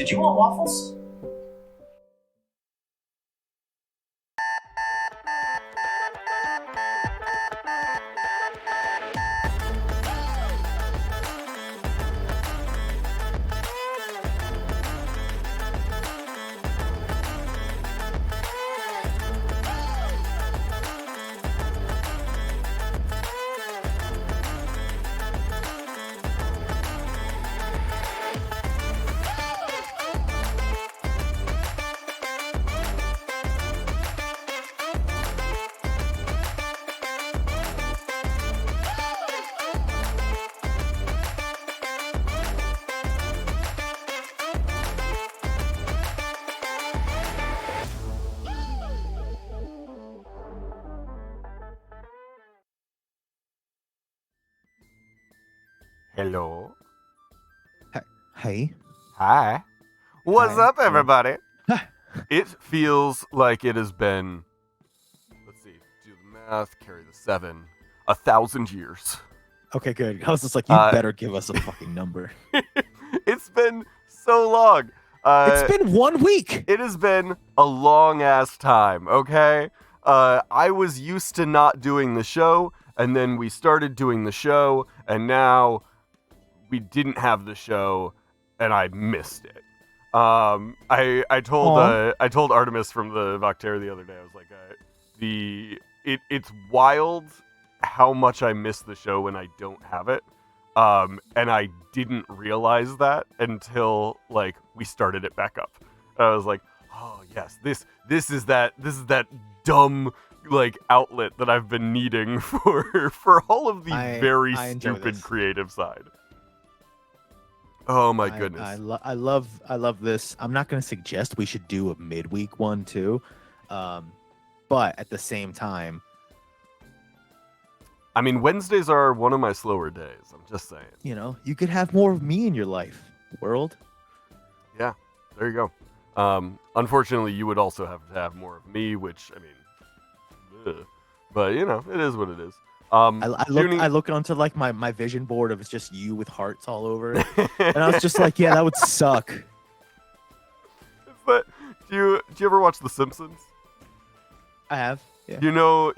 Did you want waffles? Hello. Hey. Hi. What's Hi. up, everybody? Hi. It feels like it has been, let's see, do the math, carry the 7, 1,000 years. Okay, good. I was just like, you better give us a fucking number. It's been so long. It's been 1 week. It has been a long-ass time, okay? I was used to not doing the show, and then we started doing the show, and now we didn't have the show, and I missed it. I told Artemis from the Voctaire the other day. I was like, it's wild how much I miss the show when I don't have it. And I didn't realize that until like we started it back up. And I was like, oh yes, this is that dumb like outlet that I've been needing for all of the very stupid creative side. Oh my goodness. I love this. I'm not going to suggest we should do a midweek one too. But at the same time, I mean, Wednesdays are one of my slower days. I'm just saying. You know, you could have more of me in your life, world. Yeah, there you go. Unfortunately, you would also have to have more of me, which, I mean, ugh. But, you know, it is what it is. I look onto like my vision board of it's just you with hearts all over it. And I was just like, yeah, that would suck. But do you ever watch The Simpsons? I have. Yeah. You know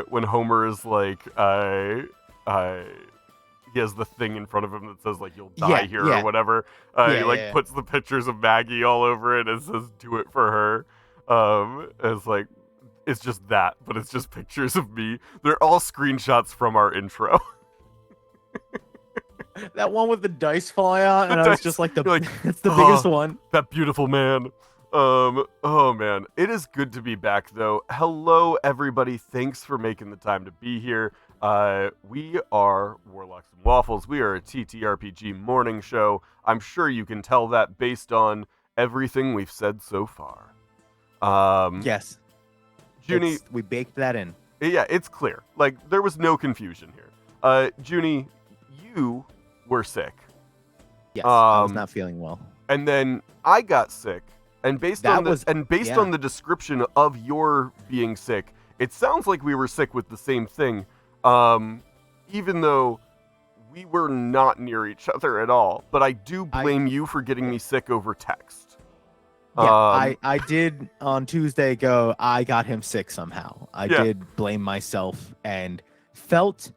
when Homer is like he has the thing in front of him that says like you'll die here or whatever. He puts the pictures of Maggie all over it and says do it for her. It's like it's just that, but it's just pictures of me. They're all screenshots from our intro. That one with the dice falling out, and I was just like, it's the biggest one. That beautiful man. Oh man, it is good to be back though. Hello everybody, thanks for making the time to be here. We are Warlocks and Waffles. We are a TTRPG morning show. I'm sure you can tell that based on everything we've said so far. Yes. Junie, we baked that in. Yeah, it's clear. Like, there was no confusion here. Junie, you were sick. Yes, I was not feeling well. And then I got sick. And based on the description of your being sick, it sounds like we were sick with the same thing, even though we were not near each other at all. But I do blame you for getting me sick over text. Yeah, I did on Tuesday I got him sick somehow. I did blame myself and felt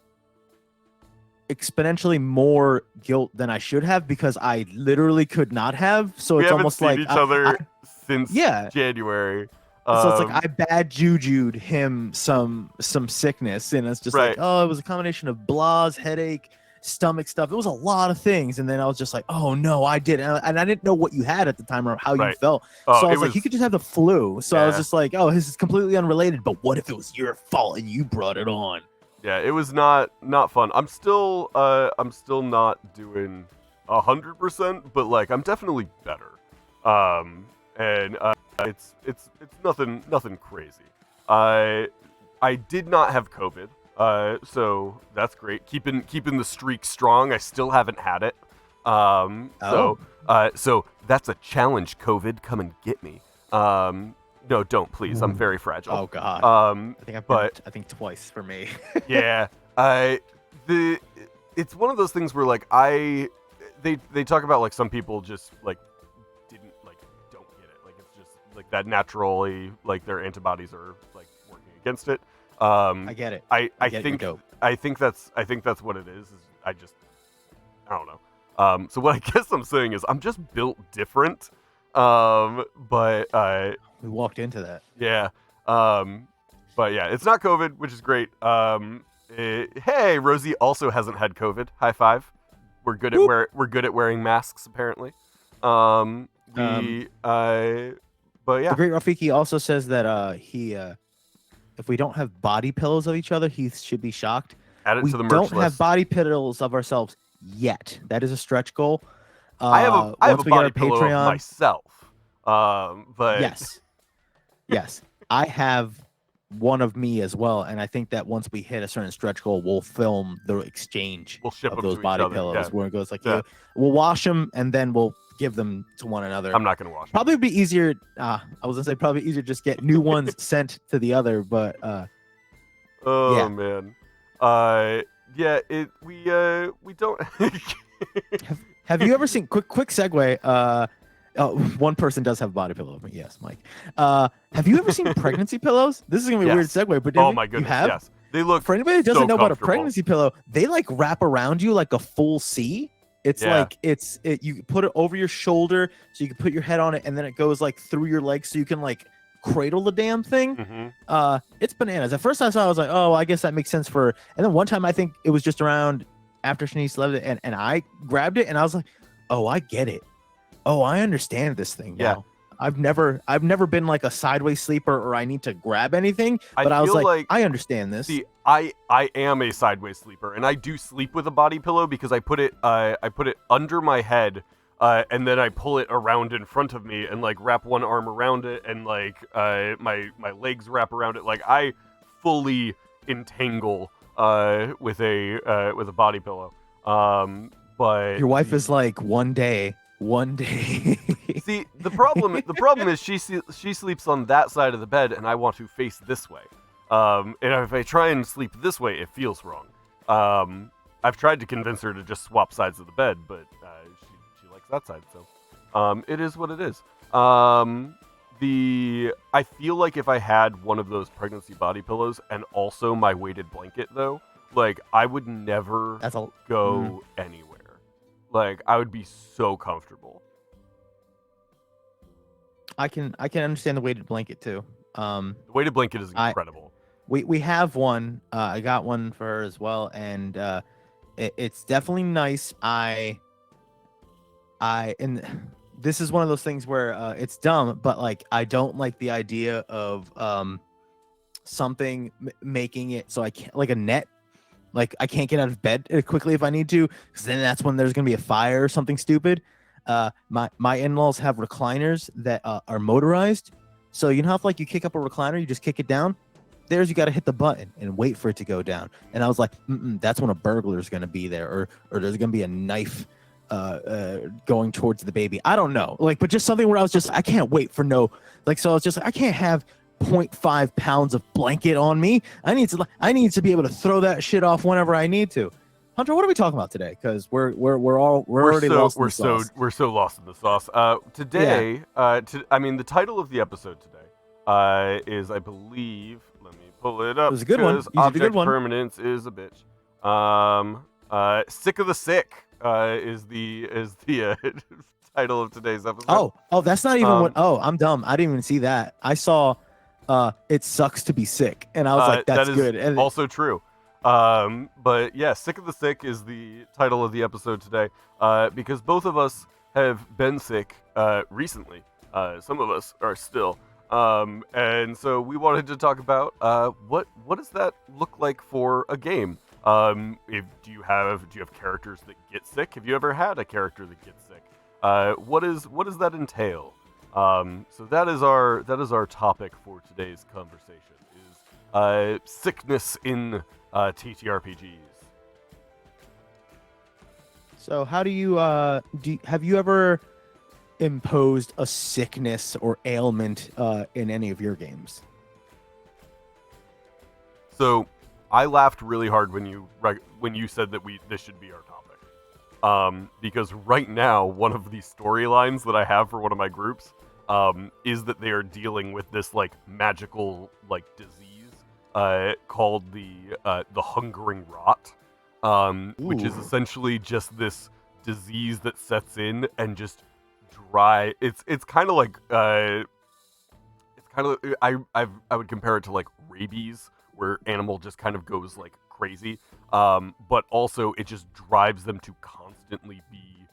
exponentially more guilt than I should have because I literally could not have. So it's almost like each other since January. So it's like I bad jujued him some sickness, and it's just like, oh, it was a combination of blahs, headache, stomach stuff. It was a lot of things, and then I was just like, oh no, I did, and I didn't know what you had at the time or how you felt. So I was like, you could just have the flu. So I was just like, oh, this is completely unrelated. But what if it was your fault and you brought it on? Yeah, it was not fun. I'm still not doing 100%, but like I'm definitely better. And it's nothing crazy. I did not have COVID, so that's great. Keeping the streak strong. I still haven't had it. So that's a challenge. COVID, come and get me. No, don't please. I'm very fragile. Oh God. I think twice for me. Yeah. It's one of those things where like they talk about like some people just like like that naturally, like their antibodies are like working against it. I get it. I get think it, I think that's what it is. I don't know. So what I guess I'm saying is I'm just built different. But we walked into that. yeah. But yeah, it's not COVID, which is great. Hey, Rosie also hasn't had COVID. High five. We're good at wearing masks apparently. But yeah. The Great Rafiki also says that he if we don't have body pillows of each other, he should be shocked. Add it We to the merch don't list. have body pillows of ourselves yet. That is a stretch goal. I have a once we get body our pillow Patreon, of myself. But yes, I have one of me as well, and I think that once we hit a certain stretch goal, we'll film the exchange we'll ship of them those to body each other. pillows, Yeah. where it goes like, Yeah. we'll wash them and then we'll give them to one another. I'm not gonna wash them. Probably be easier. I was gonna say probably easier just get new ones sent to the other, but Oh yeah. man. Yeah. We don't. Have you ever seen quick segue? One person does have a body pillow of me. Yes, Mike. Have you ever seen pregnancy pillows? This is gonna be a weird Yes. segue, but Oh my goodness. you have? Yes. They look. For anybody that doesn't so know about a comfortable. pregnancy pillow, they like wrap around you like a full C. It's Yeah. like you put it over your shoulder so you can put your head on it, and then it goes like through your legs so you can like cradle the damn thing. Mhm. It's bananas. At first I saw it, I was like, oh, I guess that makes sense for. And then one time I think it was just around after Shanice left it, and I grabbed it and I was like, oh, I get it. Oh, I understand this thing Yeah. now. I've never been like a sideways sleeper or I need to grab anything, but I was feel like, I understand this. See, I am a sideways sleeper, and I do sleep with a body pillow because I put it under my head, and then I pull it around in front of me and like wrap one arm around it, and like my legs wrap around it. Like I fully entangle with a body pillow. But Your wife is like, one day. see, the problem is she sleeps on that side of the bed, and I want to face this way. And if I try and sleep this way, it feels wrong. I've tried to convince her to just swap sides of the bed, but she likes that side, so it is what it is. I feel like if I had one of those pregnancy body pillows and also my weighted blanket, though, like I would never go anywhere. Like I would be so comfortable. I can understand the weighted blanket too. The weighted blanket is incredible. We have one. I got one for her as well, and it's definitely nice. And this is one of those things where it's dumb, but like I don't like the idea of something making it so I can't, like a net. Like I can't get out of bed quickly if I need to, because then that's when there's gonna be a fire or something stupid. My in-laws have recliners that are motorized, so you know how if, like you kick up a recliner, you just kick it down. There's you got to hit the button and wait for it to go down. And I was like, that's when a burglar's gonna be there, or there's gonna be a knife going towards the baby. I don't know, like, but just something where I was just I can't wait for no, like, so I was just like I can't have 0.5 pounds of blanket on me. I need to be able to throw that shit off whenever I need to. Hunter, what are we talking about today? Because we're already lost in the sauce. We're so lost in the sauce. Today, I mean, the title of the episode today is, I believe, let me pull it up. It was a good one. Object permanence is a bitch. Sick of the sick is the title of today's episode. Oh, that's not even what. Oh, I'm dumb. I didn't even see that. I saw it sucks to be sick, and I was like, that's good. And also true. But yeah, Sick of the Sick is the title of the episode today, because both of us have been sick recently. Some of us are still. And so we wanted to talk about what does that look like for a game? Do you have characters that get sick? Have you ever had a character that gets sick? What does that entail? So that is our topic for today's conversation is sickness in TTRPGs. So how do you have you ever imposed a sickness or ailment in any of your games? So I laughed really hard when you said that this should be our topic, because right now one of the storylines that I have for one of my groups is that they are dealing with this like magical like disease called the hungering rot, which is Ooh. essentially just this disease that sets in and just dry. It's kind of like it's kind of I would compare it to like rabies, where animal just kind of goes like crazy, but also it just drives them to constantly be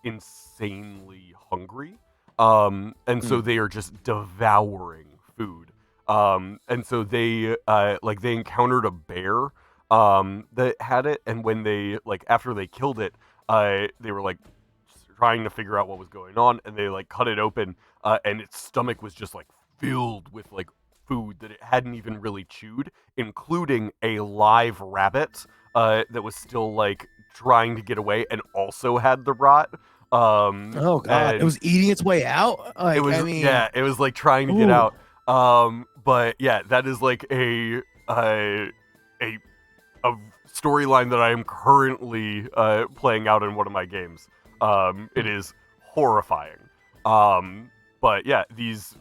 insanely hungry, and so they are just devouring food, and so they they encountered a bear that had it, and when they like after they killed it, they were like trying to figure out what was going on, and they like cut it open, and its stomach was just like filled with like food that it hadn't even really chewed, including a live rabbit that was still like trying to get away and also had the rot. Oh God, it And was eating its way out. it Like, was I mean, yeah, it was like trying to get ooh, out. But yeah, that is like a a storyline that I am currently playing out in one of my games. It is horrifying. But yeah, these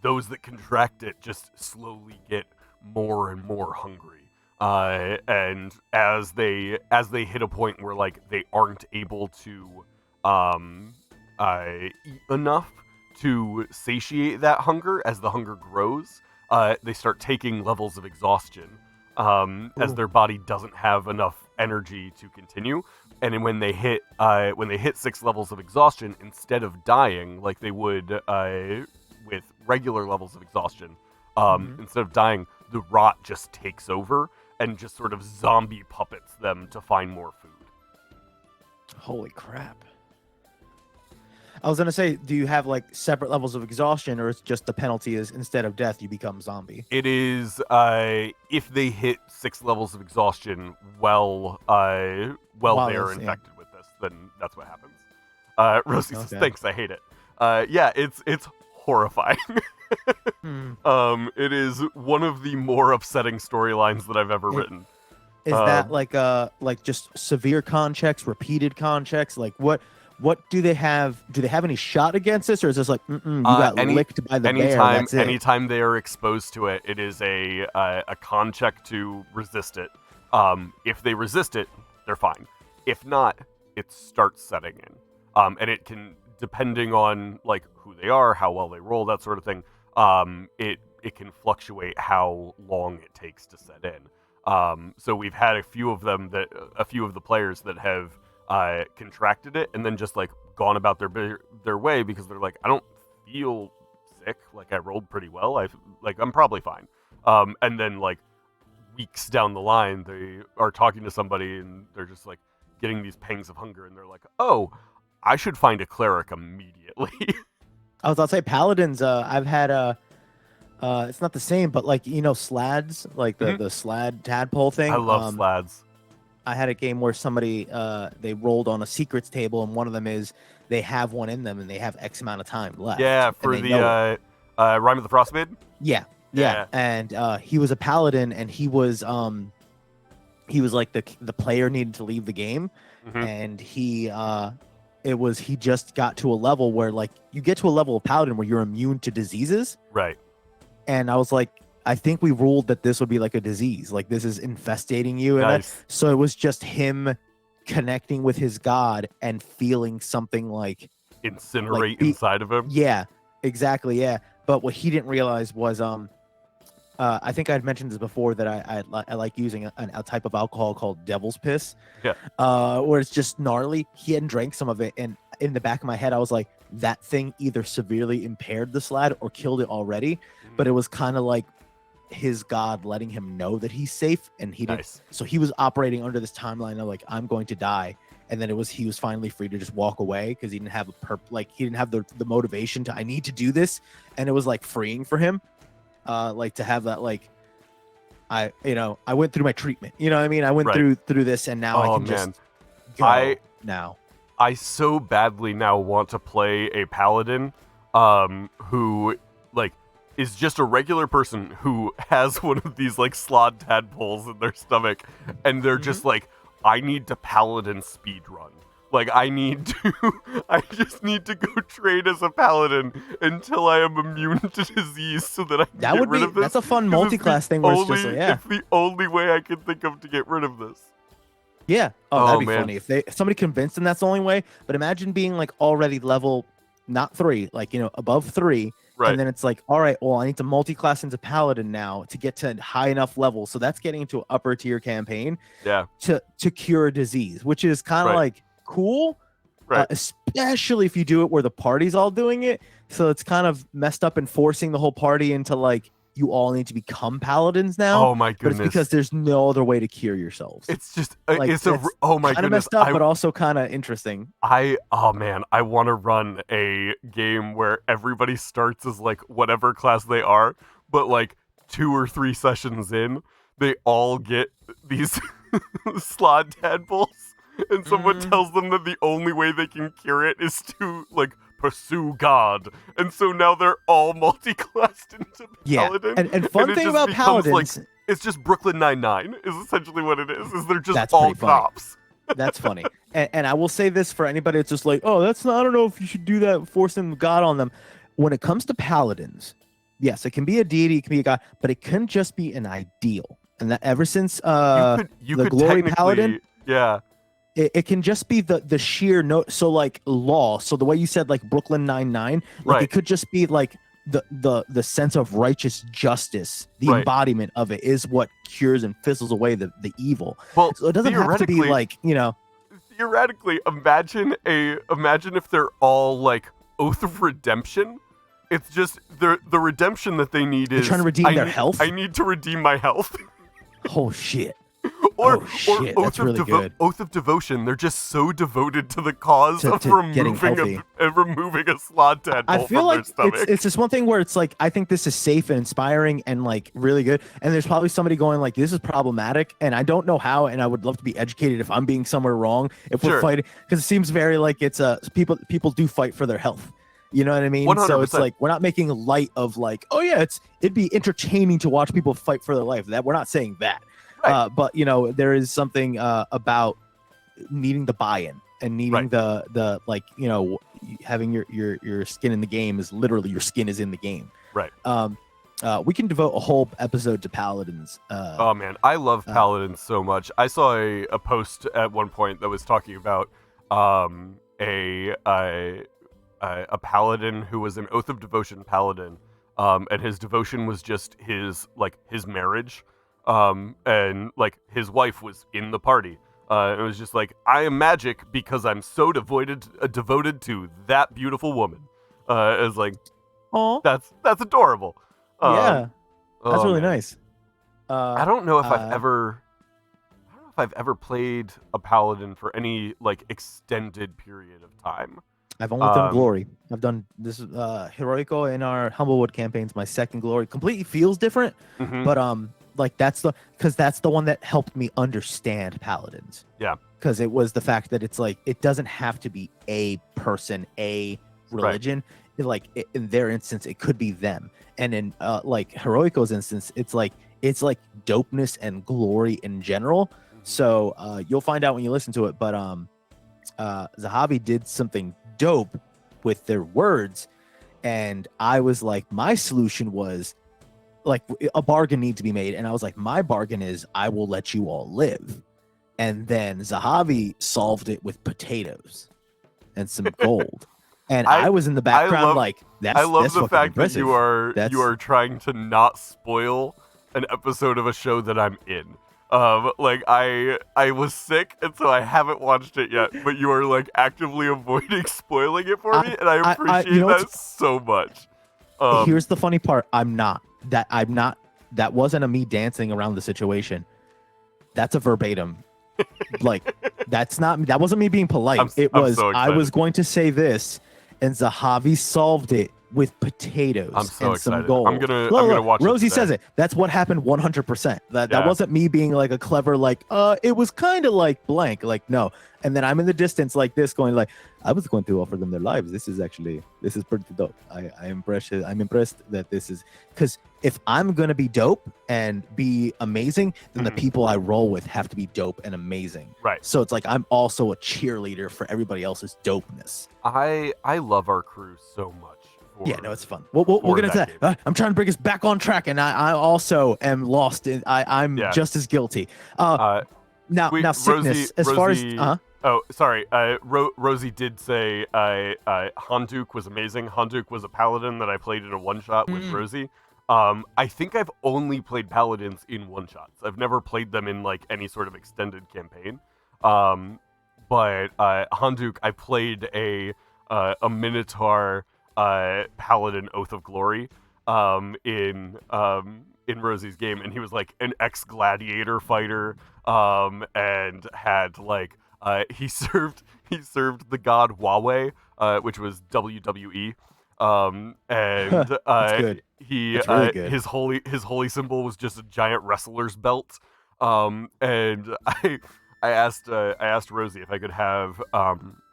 those that contract it just slowly get more and more hungry. And as they hit a point where like they aren't able to eat enough to satiate that hunger, as the hunger grows, they start taking levels of exhaustion, as Ooh. their body doesn't have enough energy to continue. And when they hit 6 levels of exhaustion, instead of dying like they would with regular levels of exhaustion, Mhm. instead of dying, the rot just takes over and just sort of zombie puppets them to find more food. Holy crap. I was gonna say, do you have like separate levels of exhaustion, or it's just the penalty is instead of death you become zombie? It is if they hit 6 levels of exhaustion while Wow, they're that's, yeah. infected with this, then that's what happens. Rosie says, Okay. "Thanks, I hate it." Yeah, it's horrifying. Hmm. It is one of the more upsetting storylines that I've ever It- written. Is that like just severe con checks, repeated con checks? Like what do they have? Do they have any shot against this, or is this like you got licked by the bear? That's it. Anytime they are exposed to it, it is a con check to resist it. If they resist it, they're fine. If not, it starts setting in. And it can, depending on like who they are, how well they roll, that sort of thing. It can fluctuate how long it takes to set in. So we've had a few of the players that have contracted it and then just like gone about their way because they're like, I don't feel sick, like I rolled pretty well, I'm probably fine. And then like weeks down the line, they are talking to somebody and they're just like getting these pangs of hunger, and they're like, oh, I should find a cleric immediately. I was about to say paladins. I've had it's not the same, but like slads, like the slad tadpole thing. I love slads. I had a game where somebody they rolled on a secrets table, and one of them is they have one in them and they have X amount of time left. Yeah, for the Rime of the Frostmaid. Yeah. And he was a paladin, and he was like the player needed to leave the game, and he just got to a level where like you get to a level of paladin where you're immune to diseases. Right. And I was like, I think we ruled that this would be like a disease, like this is infestating you. And Nice. so it was just him connecting with his god and feeling something like Incinerate inside of him. Yeah, exactly. Yeah. But what he didn't realize was, I think I'd mentioned this before that I like using a type of alcohol called Devil's Piss. Yeah. Where it's just gnarly. He hadn't drank some of it, and in the back of my head, I was like, that thing either severely impaired the slad or killed it already. But it was kind of like his god letting him know that he's safe, and he didn't. Nice. So he was operating under this timeline of like, I'm going to die. And then he was finally free to just walk away because he didn't have he didn't have the motivation to, I need to do this. And it was like freeing for him, like to have that, like, I went through my treatment, you know what I mean? I went through this, and now I can just go now. I so badly now want to play a paladin, who like is just a regular person who has one of these like slod tadpoles in their stomach, and they're just like, I need to paladin speedrun. Like, I need to, I just need to go train as a paladin until I am immune to disease so that I can get rid of this. That's a fun 'cause it's the multi-class thing where it's just like, yeah. It's the only way I can think of to get rid of this. Yeah. Oh, Oh, that'd be man. funny if somebody convinced them that's the only way. But imagine being like already level, not 3, like, above 3. Right. And then it's like, all right, well, I need to multi-class into paladin now to get to high enough level. So that's getting into an upper tier campaign. Yeah. To cure a disease, which is kind of like cool. Right. Especially if you do it where the party's all doing it. So it's kind of messed up and forcing the whole party into like, you all need to become paladins now. Oh my goodness! But it's because there's no other way to cure yourselves. It's just like, it's a oh my kind of goodness! messed up, but also kind of interesting. I want to run a game where everybody starts as like whatever class they are, but like 2 or 3 sessions in, they all get these slot tadpoles, and someone tells them that the only way they can cure it is to like pursue God, and so now they're all multi-classed into Paladin. And fun thing about Paladins, like, it's just Brooklyn Nine-Nine is essentially what it is. Is they're just that's all cops. That's funny. And I will say this for anybody that's just like, oh, that's not, I don't know if you should do that, forcing God on them. When it comes to Paladins, yes, it can be a deity, it can be a god, but it can just be an ideal. And that ever since you the could Glory Paladin, yeah. It can just be the sheer note. So like law. So the way you said like Brooklyn Nine-Nine, like it could just be like the sense of righteous justice. The embodiment of it is what cures and fizzles away the evil. Well, so it doesn't have to be like, Theoretically, imagine if they're all like Oath of Redemption. It's just the redemption that they need is trying to redeem their health. I need to redeem my health. Oh shit. Or that's really good. Oath of Devotion. They're just so devoted to the cause of removing a slot tadpole from their stomach. It's just one thing where it's like, I think this is safe and inspiring and like really good. And there's probably somebody going like, this is problematic, and I don't know how, and I would love to be educated if I'm being somewhere wrong. If we're fighting, because it seems very like it's people do fight for their health. You know what I mean? 100%. So it's like, we're not making light of like, oh yeah, it'd be entertaining to watch people fight for their life. That we're not saying that. But there is something about needing the buy-in and needing the like, having your skin in the game is literally your skin is in the game. Right. We can devote a whole episode to paladins. Oh man, I love paladins so much. I saw a post at one point that was talking about a paladin who was an Oath of Devotion paladin, and his devotion was just his marriage. And like his wife was in the party. It was just like, I am magic because I'm so devoted to that beautiful woman. It was like, oh, that's adorable. Yeah, that's really nice. I don't know if I've ever played a paladin for any like extended period of time. I've only done glory. I've done this Heroico in our Humblewood campaigns. My second glory completely feels different, but like that's the one that helped me understand paladins. Yeah, because it was the fact that it's like it doesn't have to be a person, a religion. In their instance, it could be them, and in like Heroico's instance, it's like dopeness and glory in general. So you'll find out when you listen to it. But Zahavi did something dope with their words, and I was like, my solution was like a bargain need to be made, and I was like, my bargain is I will let you all live. And then Zahavi solved it with potatoes and some gold. And I was in the background that's I love that's the fact impressive. that you are trying to not spoil an episode of a show that I'm in. I was sick, and so I haven't watched it yet, but you are like actively avoiding spoiling it for me, and I appreciate that so much. Here's the funny part. That wasn't a me dancing around the situation. That's a verbatim. That wasn't me being polite. I was going to say this, and Zahavi solved it with potatoes I'm so and some excited. gold. I'm gonna Look, watch it Rosie today. says it. That's what happened 100%. That Yeah. wasn't me being like a clever like it was kind of like blank, like no. And then I'm in the distance like this going like I was going to offer them their lives. This is pretty dope. I'm impressed that this is, because if I'm gonna be dope and be amazing, then the people I roll with have to be dope and amazing. Right. So it's like I'm also a cheerleader for everybody else's dopeness. I love our crew so much. Yeah, no, it's fun. We'll get into that. I'm trying to bring us back on track, and I also am lost. I'm just as guilty. Now sickness. Rosie, oh, sorry. Rosie did say Handuk was amazing. Handuk was a paladin that I played in a one-shot with Rosie. I think I've only played paladins in one-shots. I've never played them in like any sort of extended campaign. But Handuk, I played a Minotaur paladin Oath of Glory in Rosie's game, and he was like an ex-gladiator fighter, and had like he served the god Wawe, which was WWE, and That's good. he That's really good. his holy symbol was just a giant wrestler's belt, and I asked Rosie if I could have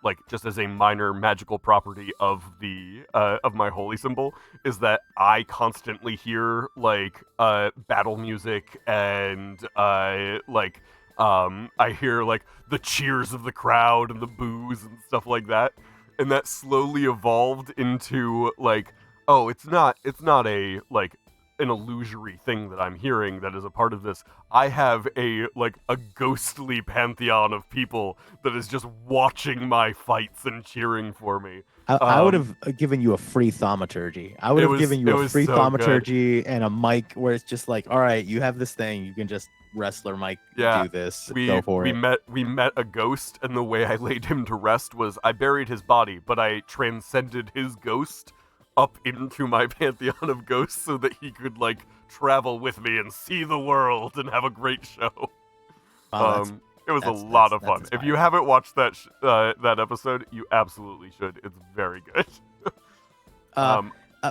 like just as a minor magical property of the of my holy symbol is that I constantly hear like battle music and I hear like the cheers of the crowd and the boos and stuff like that, and that slowly evolved into like, oh, it's not a like an illusory thing that I'm hearing that is a part of this. I have a ghostly pantheon of people that is just watching my fights and cheering for me. I would have given you a free thaumaturgy. I would have given you a free thaumaturgy and a mic where it's just like, all right, you have this thing, you can just wrestler Mike do this. Go for it. We met a ghost, and the way I laid him to rest was I buried his body, but I transcended his ghost up into my pantheon of ghosts so that he could like travel with me and see the world and have a great show. It was a lot of fun. If you haven't watched that that episode, you absolutely should. It's very good.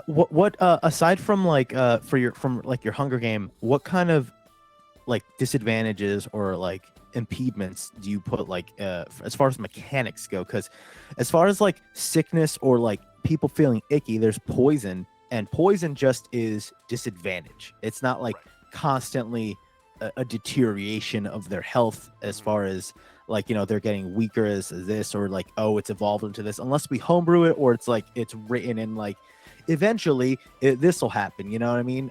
What aside from like from your Hunger Game, what kind of like disadvantages or like impediments do you put like as far as mechanics go? Because as far as like sickness or like people feeling icky, there's poison, and poison just is disadvantage. It's not like constantly a deterioration of their health as far as like, you know, they're getting weaker as this, or like, oh, it's evolved into this, unless we homebrew it, or it's like it's written in like eventually this will happen, you know what I mean?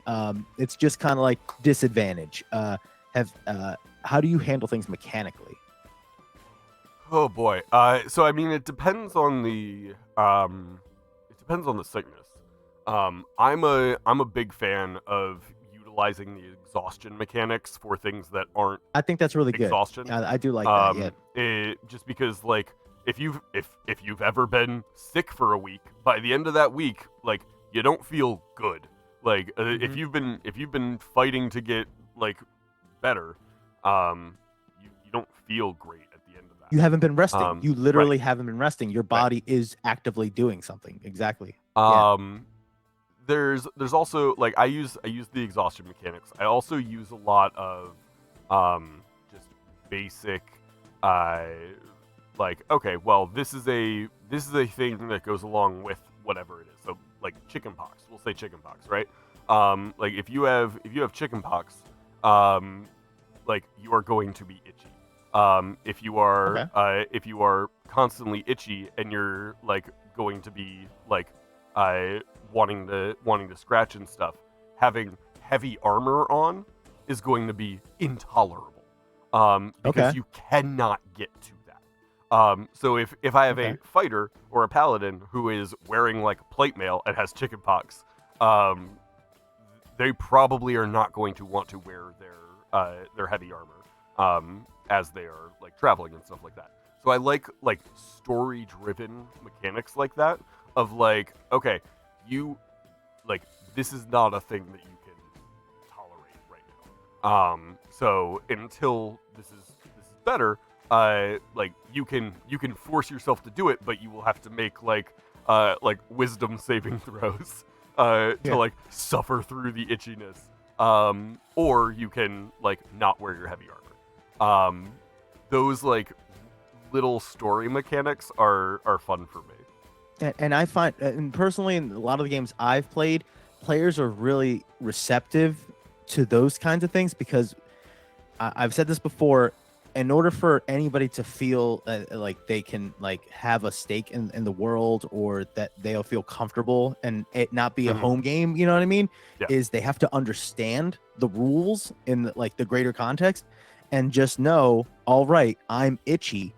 It's just kind of like disadvantage. How do you handle things mechanically? Oh boy. So I mean, it depends on the sickness. I'm a big fan of utilizing the exhaustion mechanics for things that aren't. I think that's really exhaustion. Good. I do like that. Yeah. Just because like if you've ever been sick for a week, by the end of that week, like you don't feel good. Like if you've been fighting to get like better, you don't feel great at the end of that. You haven't been resting. You literally haven't been resting. Your body is actively doing something. Exactly. There's also like I use the exhaustion mechanics. I also use a lot of just basic like, okay, well, this is a thing that goes along with whatever it is. So like chickenpox, we'll say chickenpox, right? Like if you have chickenpox, like you are going to be itchy. If you are constantly itchy and you're like going to be like wanting to scratch and stuff, having heavy armor on is going to be intolerable. Because you cannot get to that. So if I have a fighter or a paladin who is wearing like plate mail and has chickenpox, they probably are not going to want to wear their heavy armor as they are like traveling and stuff like that. So I like story driven mechanics like that of like, okay, you like this is not a thing that you can tolerate right now. So until this is better, like you can force yourself to do it, but you will have to make like like wisdom saving throws to like suffer through the itchiness. Or you can like not wear your heavy armor. Those like little story mechanics are fun for me. And I find, and personally, in a lot of the games I've played, players are really receptive to those kinds of things because I've said this before. In order for anybody to feel like they can like have a stake in the world, or that they'll feel comfortable and it not be a home game, you know what I mean? Yeah. Is they have to understand the rules in like the greater context, and just know, all right, I'm itchy.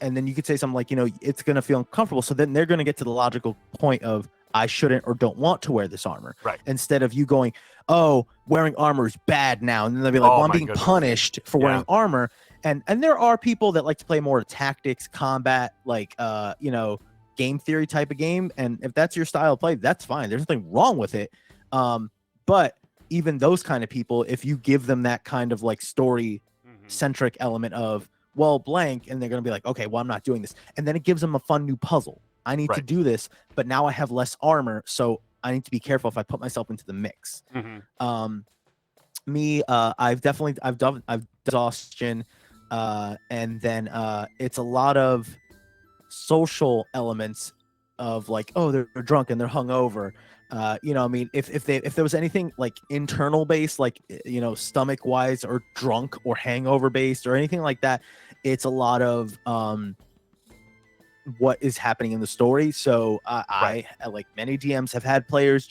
And then you could say something like, it's gonna feel uncomfortable. So then they're gonna get to the logical point of, I shouldn't or don't want to wear this armor. Right. Instead of you going, oh, wearing armor is bad now. And then they'll be like, well, I'm being punished for wearing armor. And there are people that like to play more tactics, combat, like, game theory type of game. And if that's your style of play, that's fine. There's nothing wrong with it. But even those kind of people, if you give them that kind of like story centric element of, well, blank, and they're going to be like, okay, well, I'm not doing this. And then it gives them a fun new puzzle. I need to do this, but now I have less armor, so I need to be careful if I put myself into the mix. I've done exhaustion, and then it's a lot of social elements of like, oh, they're drunk and they're hungover. I mean, if there was anything like internal based, like, stomach wise or drunk or hangover based or anything like that, it's a lot of what is happening in the story. So I, like many DMs, have had players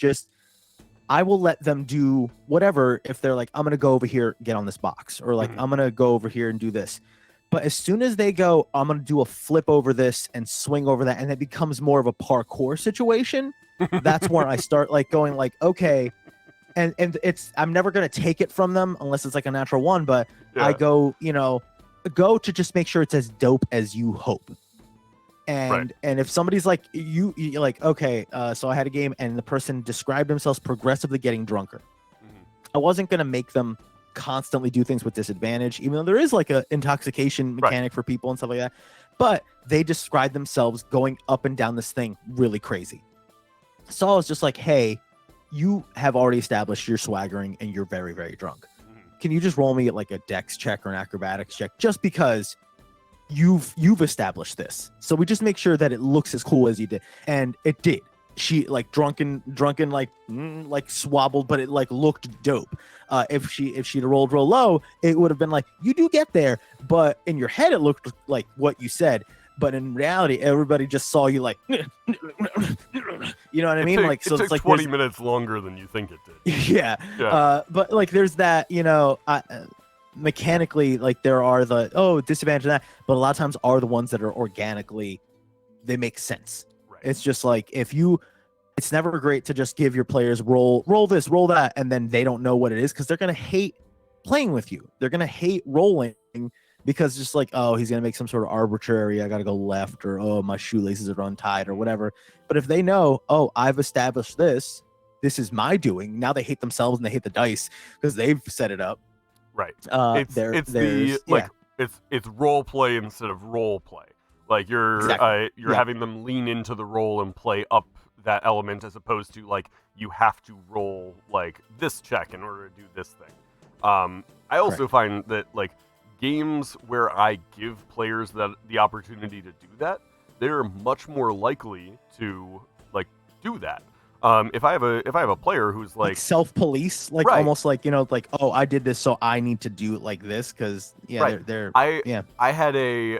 I will let them do whatever if they're like, I'm going to go over here, get on this box, or like, I'm going to go over here and do this. But as soon as they go, I'm going to do a flip over this and swing over that, and it becomes more of a parkour situation, that's where I start like going like, okay. And I'm never going to take it from them unless it's like a natural one, but I go to just make sure it's as dope as you hope. And if somebody's like, you're like, okay, so I had a game and the person described themselves progressively getting drunker. I wasn't going to make them constantly do things with disadvantage, even though there is like a intoxication mechanic for people and stuff like that. But they described themselves going up and down this thing really crazy. So I was just like, hey, you have already established you're swaggering and you're very, very drunk. Can you just roll me like a dex check or an acrobatics check, just because you've established this, so we just make sure that it looks as cool as you did. And it did. She like drunken like swabbled, but it like looked dope. If she'd rolled real low, it would have been like, you do get there, but in your head it looked like what you said, but in reality everybody just saw you like you know what I mean? It took like 20 minutes longer than you think it did. But like there's that, mechanically, like there are the disadvantage of that, but a lot of times are the ones that are organically, they make sense. It's just like, it's never great to just give your players roll this, roll that, and then they don't know what it is, because they're gonna hate playing with you. They're gonna hate rolling, because just like, oh, he's gonna make some sort of arbitrary, I gotta go left, or oh, my shoelaces are untied or whatever. But if they know, oh, I've established this is my doing, now they hate themselves and they hate the dice because they've set it up. It's role play instead of role play. Like you're having them lean into the role and play up that element, as opposed to like, you have to roll like this check in order to do this thing. I also find that like games where I give players the opportunity to do that, they're much more likely to like do that. If I have a player who's like self-police, like almost like, like, oh, I did this, so I need to do it like this, because I had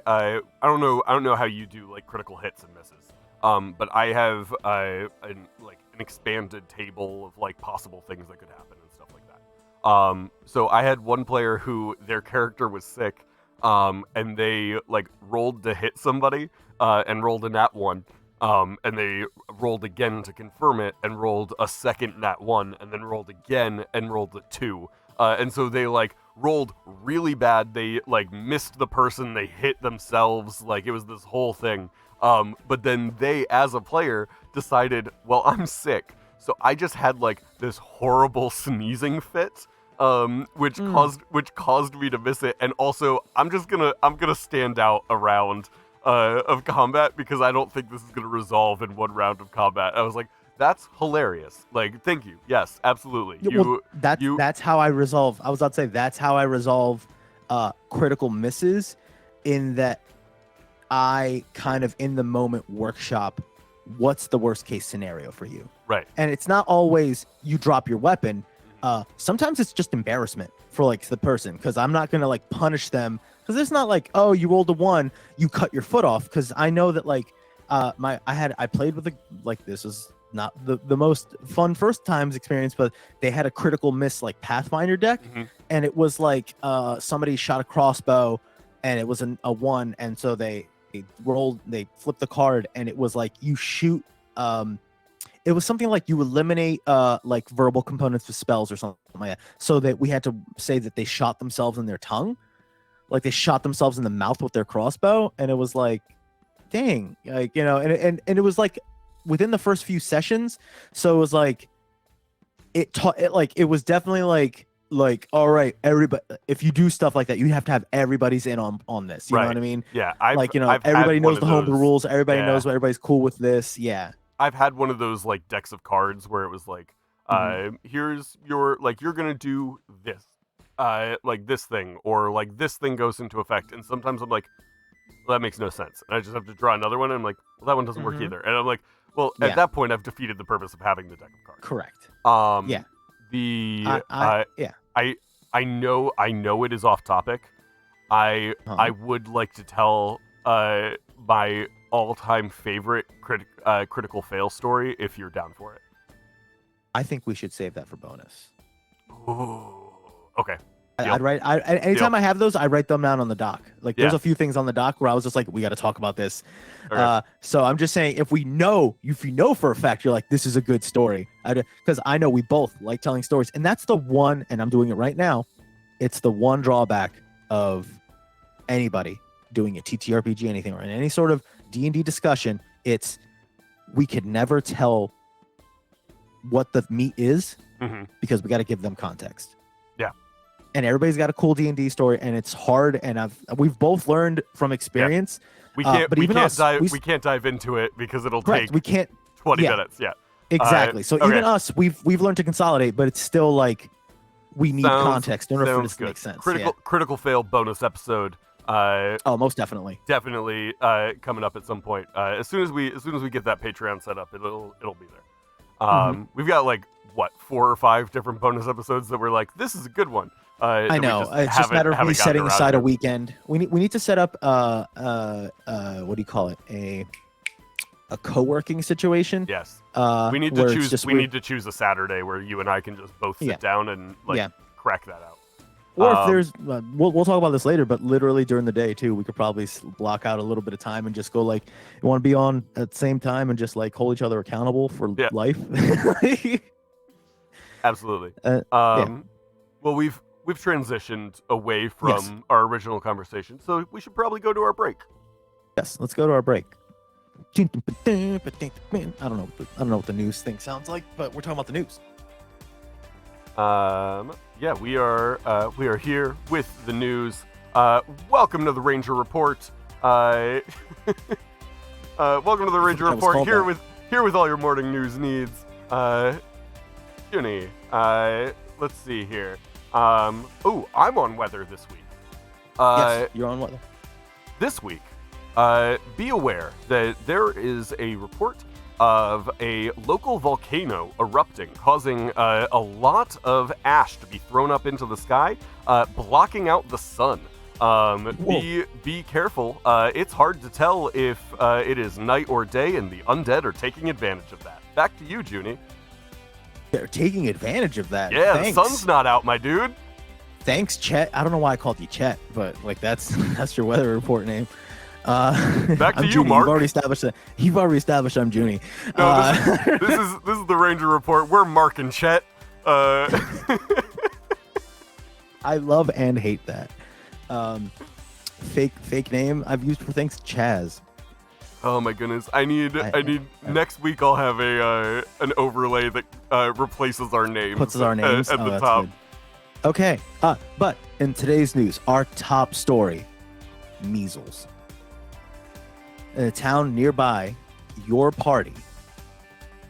I don't know how you do like critical hits and misses, but I have an expanded table of like possible things that could happen and stuff like that. So I had one player who their character was sick, and they like rolled to hit somebody, and rolled a nat 1. And they rolled again to confirm it, and rolled a second nat 1, and then rolled again and rolled a 2. And so they like rolled really bad. They like missed the person, they hit themselves, like it was this whole thing. But then they, as a player, decided, well, I'm sick, so I just had like this horrible sneezing fit, which caused me to miss it. And also, I'm gonna stand out around of combat because I don't think this is going to resolve in one round of combat. I was like, that's hilarious. Like, thank you. Yes, absolutely. That's how I resolve. I was about to say that's how I resolve critical misses, in that I kind of in the moment workshop what's the worst case scenario for you. Right. And it's not always you drop your weapon. Sometimes it's just embarrassment for like the person, because I'm not gonna like punish them, because it's not like, oh, you rolled a 1, you cut your foot off, because I know that like I played with this was not the most fun first times experience, but they had a critical miss like Pathfinder deck, and it was like somebody shot a crossbow and it was a 1, and so they flipped the card, and it was like you shoot it was something like you eliminate like verbal components of spells or something like that, so that we had to say that they shot themselves in their tongue, like they shot themselves in the mouth with their crossbow. And it was like, dang, like, you know, and it was like within the first few sessions, so it was like it was definitely like all right, everybody, if you do stuff like that, you have to have everybody's in on this, you know what I mean? Yeah, everybody knows the homebrew rules, everybody knows what everybody's cool with this. I've had one of those like decks of cards where it was like, here's your, like, you're gonna do this, like this thing, or like this thing goes into effect, and sometimes I'm like, well, that makes no sense, and I just have to draw another one, and I'm like, well, that one doesn't work either, and I'm like, well, at that point, I've defeated the purpose of having the deck of cards. Correct. I know it is off topic. I would like to tell my all-time favorite critical fail story if you're down for it. I think we should save that for bonus. Ooh, okay. Anytime I have those, I write them down on the doc. Like there's a few things on the doc where I was just like, we got to talk about this. Okay. So I'm just saying, if you know for a fact, you're like, this is a good story, because I know we both like telling stories, and that's the one, and I'm doing it right now. It's the one drawback of anybody doing a TTRPG, anything, or in any sort of D&D discussion. It's we could never tell what the meat is, because we got to give them context. And everybody's got a cool D&D story, and it's hard. And we've both learned from experience. Yeah. We can't dive into it because it'll take 20 minutes. Yeah, exactly. So even us, we've learned to consolidate, but it's still like we need context in order for this to make sense. Critical fail bonus episode. Most definitely coming up at some point. As soon as we get that Patreon set up, it'll be there. We've got like 4 or 5 different bonus episodes that we're like, this is a good one. I know. It's just a matter of me setting aside a weekend. We need to set up what do you call it? A co-working situation. Yes. We need to choose a Saturday where you and I can just both sit down and crack that out. Or if there's, we'll talk about this later, but literally during the day too, we could probably block out a little bit of time and just go like, you want to be on at the same time and just like hold each other accountable for life. Absolutely. Well, we've transitioned away from our original conversation, so we should probably go to our break. Yes, let's go to our break. I don't know what the news thing sounds like, but we're talking about the news. We are here with the news. Welcome to the Ranger Report. Welcome to the Ranger Report. Here with all your morning news needs. Junie, let's see here. I'm on weather this week. Yes, you're on weather. This week, be aware that there is a report of a local volcano erupting, causing a lot of ash to be thrown up into the sky, blocking out the sun. Be careful. It's hard to tell if it is night or day, and the undead are taking advantage of that. Back to you, Junie. They're taking advantage of that. Yeah, Thanks. The sun's not out, my dude. Thanks, Chet. I don't know why I called you Chet, but like that's your weather report name. Back to you, Junie. Mark. You've already established I'm Junie. No, this is the Ranger Report. We're Mark and Chet. I love and hate that. Fake name I've used for things, Chaz. Oh my goodness! I need next week. I'll have an overlay that replaces our names. Puts our names at the top. Good. Okay. But in today's news, our top story: measles. in a town nearby your party,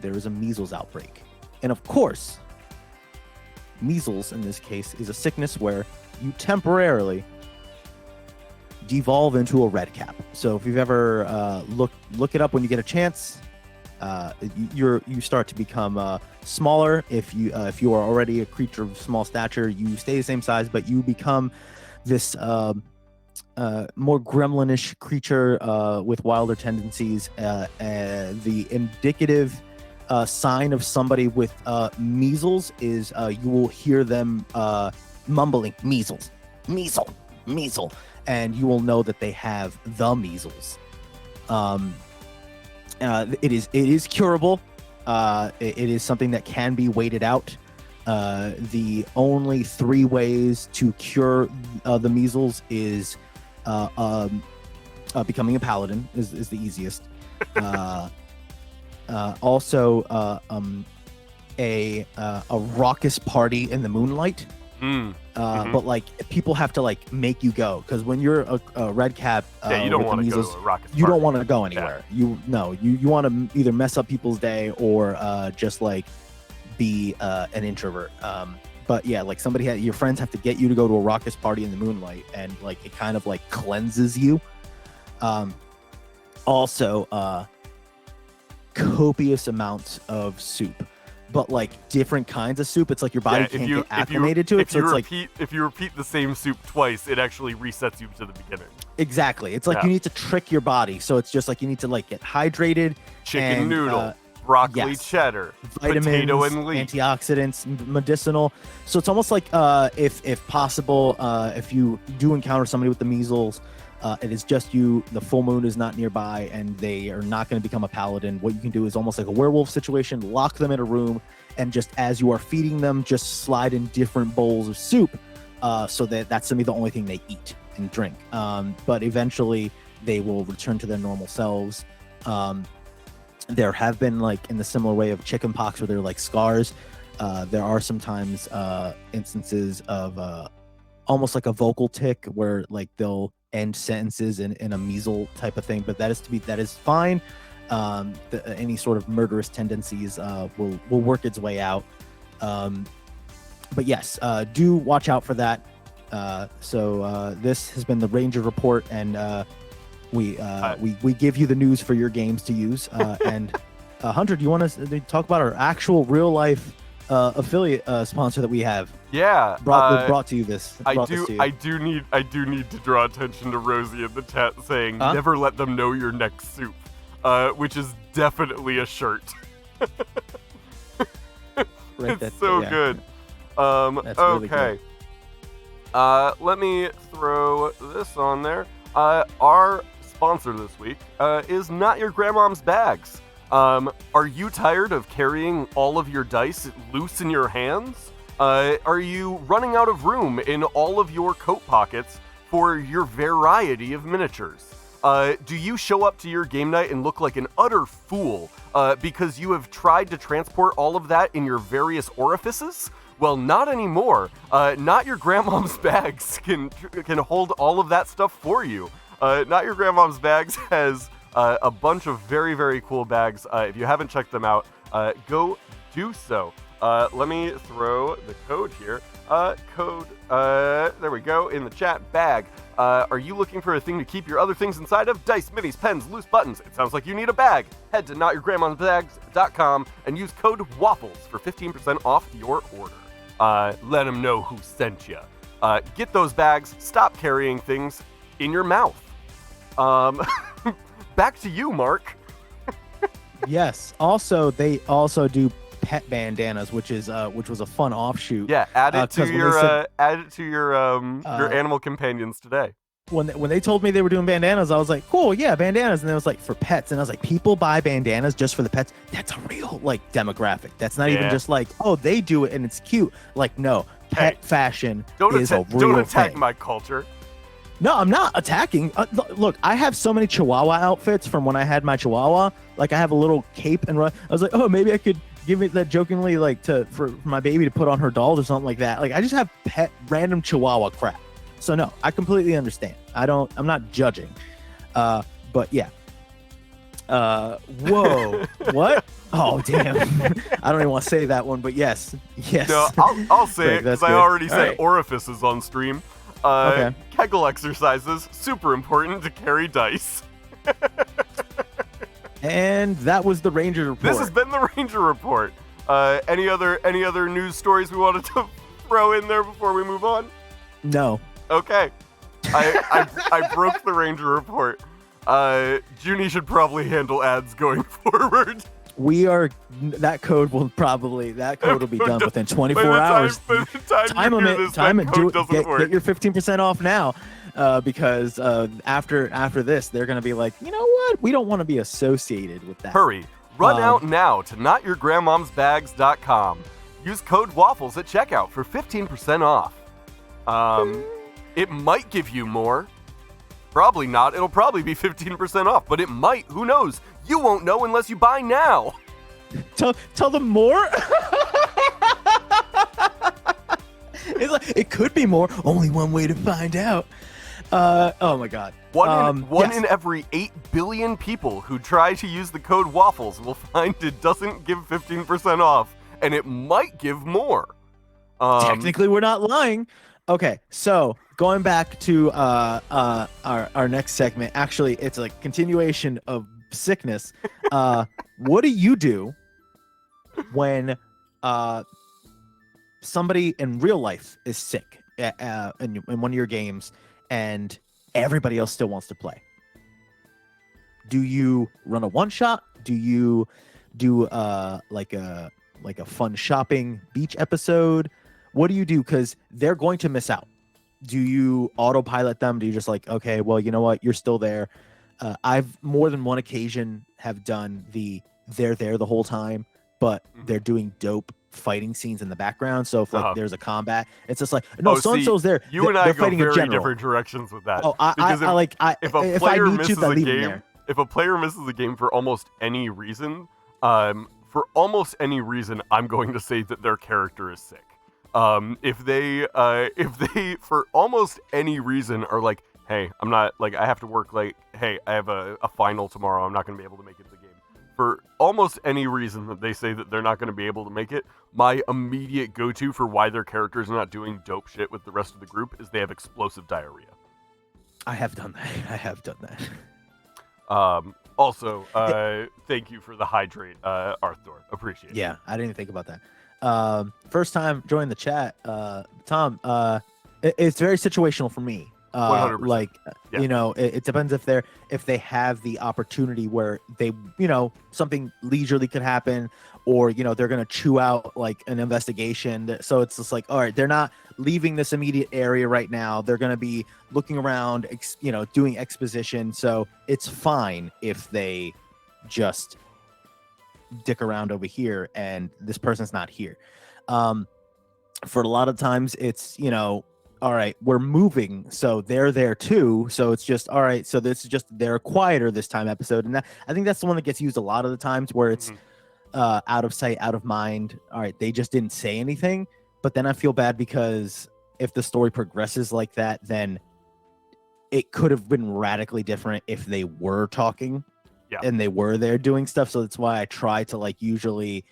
there is a measles outbreak. And of course, measles in this case is a sickness where you temporarily devolve into a red cap. So if you've ever look it up when you get a chance, you start to become smaller. If you are already a creature of small stature, you stay the same size, but you become this more gremlinish creature with wilder tendencies. The indicative sign of somebody with measles is you will hear them mumbling measles, measle, and you will know that they have the measles. It is curable. It is something that can be waited out. The only 3 ways to cure the measles is becoming a paladin is the easiest. Also, a raucous party in the moonlight. But like people have to like make you go, because when you're a red cap, you don't want to go to a raucous party. You don't want to go anywhere. Yeah. You want to either mess up people's day or just like be an introvert. But yeah, like your friends have to get you to go to a raucous party in the moonlight, and like it kind of like cleanses you. Also, copious amounts of soup, but like different kinds of soup. It's like your body can't get acclimated to it. If you repeat the same soup twice, it actually resets you to the beginning. Exactly. It's like you need to trick your body. So it's just like you need to like get hydrated. Chicken noodle, broccoli cheddar, vitamins, potato and leek, antioxidants, medicinal. So it's almost like if possible, if you do encounter somebody with the measles, it is just you, the full moon is not nearby, and they are not going to become a paladin. What you can do is almost like a werewolf situation, lock them in a room, and just as you are feeding them, just slide in different bowls of soup, so that's going to be the only thing they eat and drink. But eventually they will return to their normal selves. There have been, like, in the similar way of chickenpox, where they're like scars, there are sometimes instances of almost like a vocal tick, where like they'll end sentences in a measle type of thing, but that is fine. Any sort of murderous tendencies will work its way out. But yes, do watch out for that. So this has been the Ranger Report, and we give you the news for your games to use. And Hunter, do you want to talk about our actual real life affiliate sponsor that we have? Yeah, brought to you this. I do need to draw attention to Rosie in the chat saying, "Never let them know your next soup," which is definitely a shirt. It's so good. That's really okay. Good. Let me throw this on there. Our sponsor this week is Not Your Grandmom's Bags. Are you tired of carrying all of your dice loose in your hands? Are you running out of room in all of your coat pockets for your variety of miniatures? Do you show up to your game night and look like an utter fool because you have tried to transport all of that in your various orifices? Well, not anymore. Not Your Grandmom's Bags can hold all of that stuff for you. Not Your Grandmom's Bags has a bunch of very, very cool bags. If you haven't checked them out, go do so. Let me throw the code here. There we go, in the chat. Bag. Are you looking for a thing to keep your other things inside of? Dice, minis, pens, loose buttons. It sounds like you need a bag. Head to notyourgrandmomsbags.com and use code WAFFLES for 15% off your order. Let them know who sent you. Get those bags. Stop carrying things in your mouth. Back to you, Mark. Yes. Also, they also do pet bandanas, which was a fun offshoot. Yeah, add it to your animal companions today. When they told me they were doing bandanas, I was like, cool, yeah, bandanas. And it was like for pets, and I was like, people buy bandanas just for the pets? That's a real like demographic. That's not even just like, oh, they do it and it's cute. Like, no, pet fashion is a real thing. Don't attack my culture. No, I'm not attacking. Look, I have so many Chihuahua outfits from when I had my Chihuahua. Like, I have a little cape and I was like, oh, maybe I could give it that jokingly, like for my baby to put on her dolls or something like that. Like, I just have pet random Chihuahua crap. So no, I completely understand. I'm not judging. But yeah, Whoa. What? Oh, damn. I don't even want to say that one, but yes. No, I'll say it That's because I good. already said Right. orifices on stream. Okay. Kegel exercises, super important to carry dice. And that was the Ranger report. This has been the Ranger Report. Any other news stories we wanted to throw in there before we move on? No. Okay. I broke the Ranger Report. Junie should probably handle ads going forward. That code will be done within 24 hours. By the time Time you limit. hear this, Time that it. code doesn't work. Get your 15% off now, because after this, they're gonna be like, you know what? We don't want to be associated with that. Hurry. Run out now to notyourgrandmomsbags.com. Use code WAFFLES at checkout for 15% off. It might give you more. Probably not. It'll probably be 15% off, but it might. Who knows? You won't know unless you buy now. Tell them more. It's like, it could be more. Only one way to find out. Oh my God. One Yes. in every 8 billion people who try to use the code WAFFLES will find it doesn't give 15% off, and it might give more. Technically, we're not lying. Okay, so going back to our next segment, actually, it's a continuation of sickness. What do you do when somebody in real life is sick in one of your games and everybody else still wants to play? Do you run a one shot? Do you do like a fun shopping beach episode? What do you do? Because they're going to miss out. Do you autopilot them? Do you just like, okay, well, you know what? You're still there. I've more than one occasion have done they're there the whole time, but they're doing dope fighting scenes in the background. So if there's a combat, it's just like, no, so-and-so's there. You and I they're go fighting a very general. different directions with that. Oh, if a player misses a game, there. if a player misses a game for almost any reason, I'm going to say that their character is sick. If they for almost any reason are like, hey, I'm not, like, I have to work, like, hey, I have a final tomorrow, I'm not going to be able to make it to the game. For almost any reason that they say that they're not going to be able to make it, my immediate go-to for why their characters are not doing dope shit with the rest of the group is they have explosive diarrhea. I have done that. Also, thank you for the hydrate, Arthur. Appreciate it. Yeah, I didn't even think about that. First time joining the chat, Tom. It's very situational for me. 100%. Like, Yeah. you know, it depends if they have the opportunity where they, you know, something leisurely could happen, or, you know, they're gonna chew out like an investigation. So it's just like, all right, they're not leaving this immediate area right now. They're gonna be looking around, you know, doing exposition. So it's fine if they just dick around over here and this person's not here. For a lot of times it's, you know, all right, we're moving, so they're there too. So it's just, all right, so this is just, they're quieter this time episode. And I think that's the one that gets used a lot of the times, where it's out of sight, out of mind. All right, they just didn't say anything. But then I feel bad, because if the story progresses like that, then it could have been radically different if they were talking and they were there doing stuff. So that's why I try to, like, usually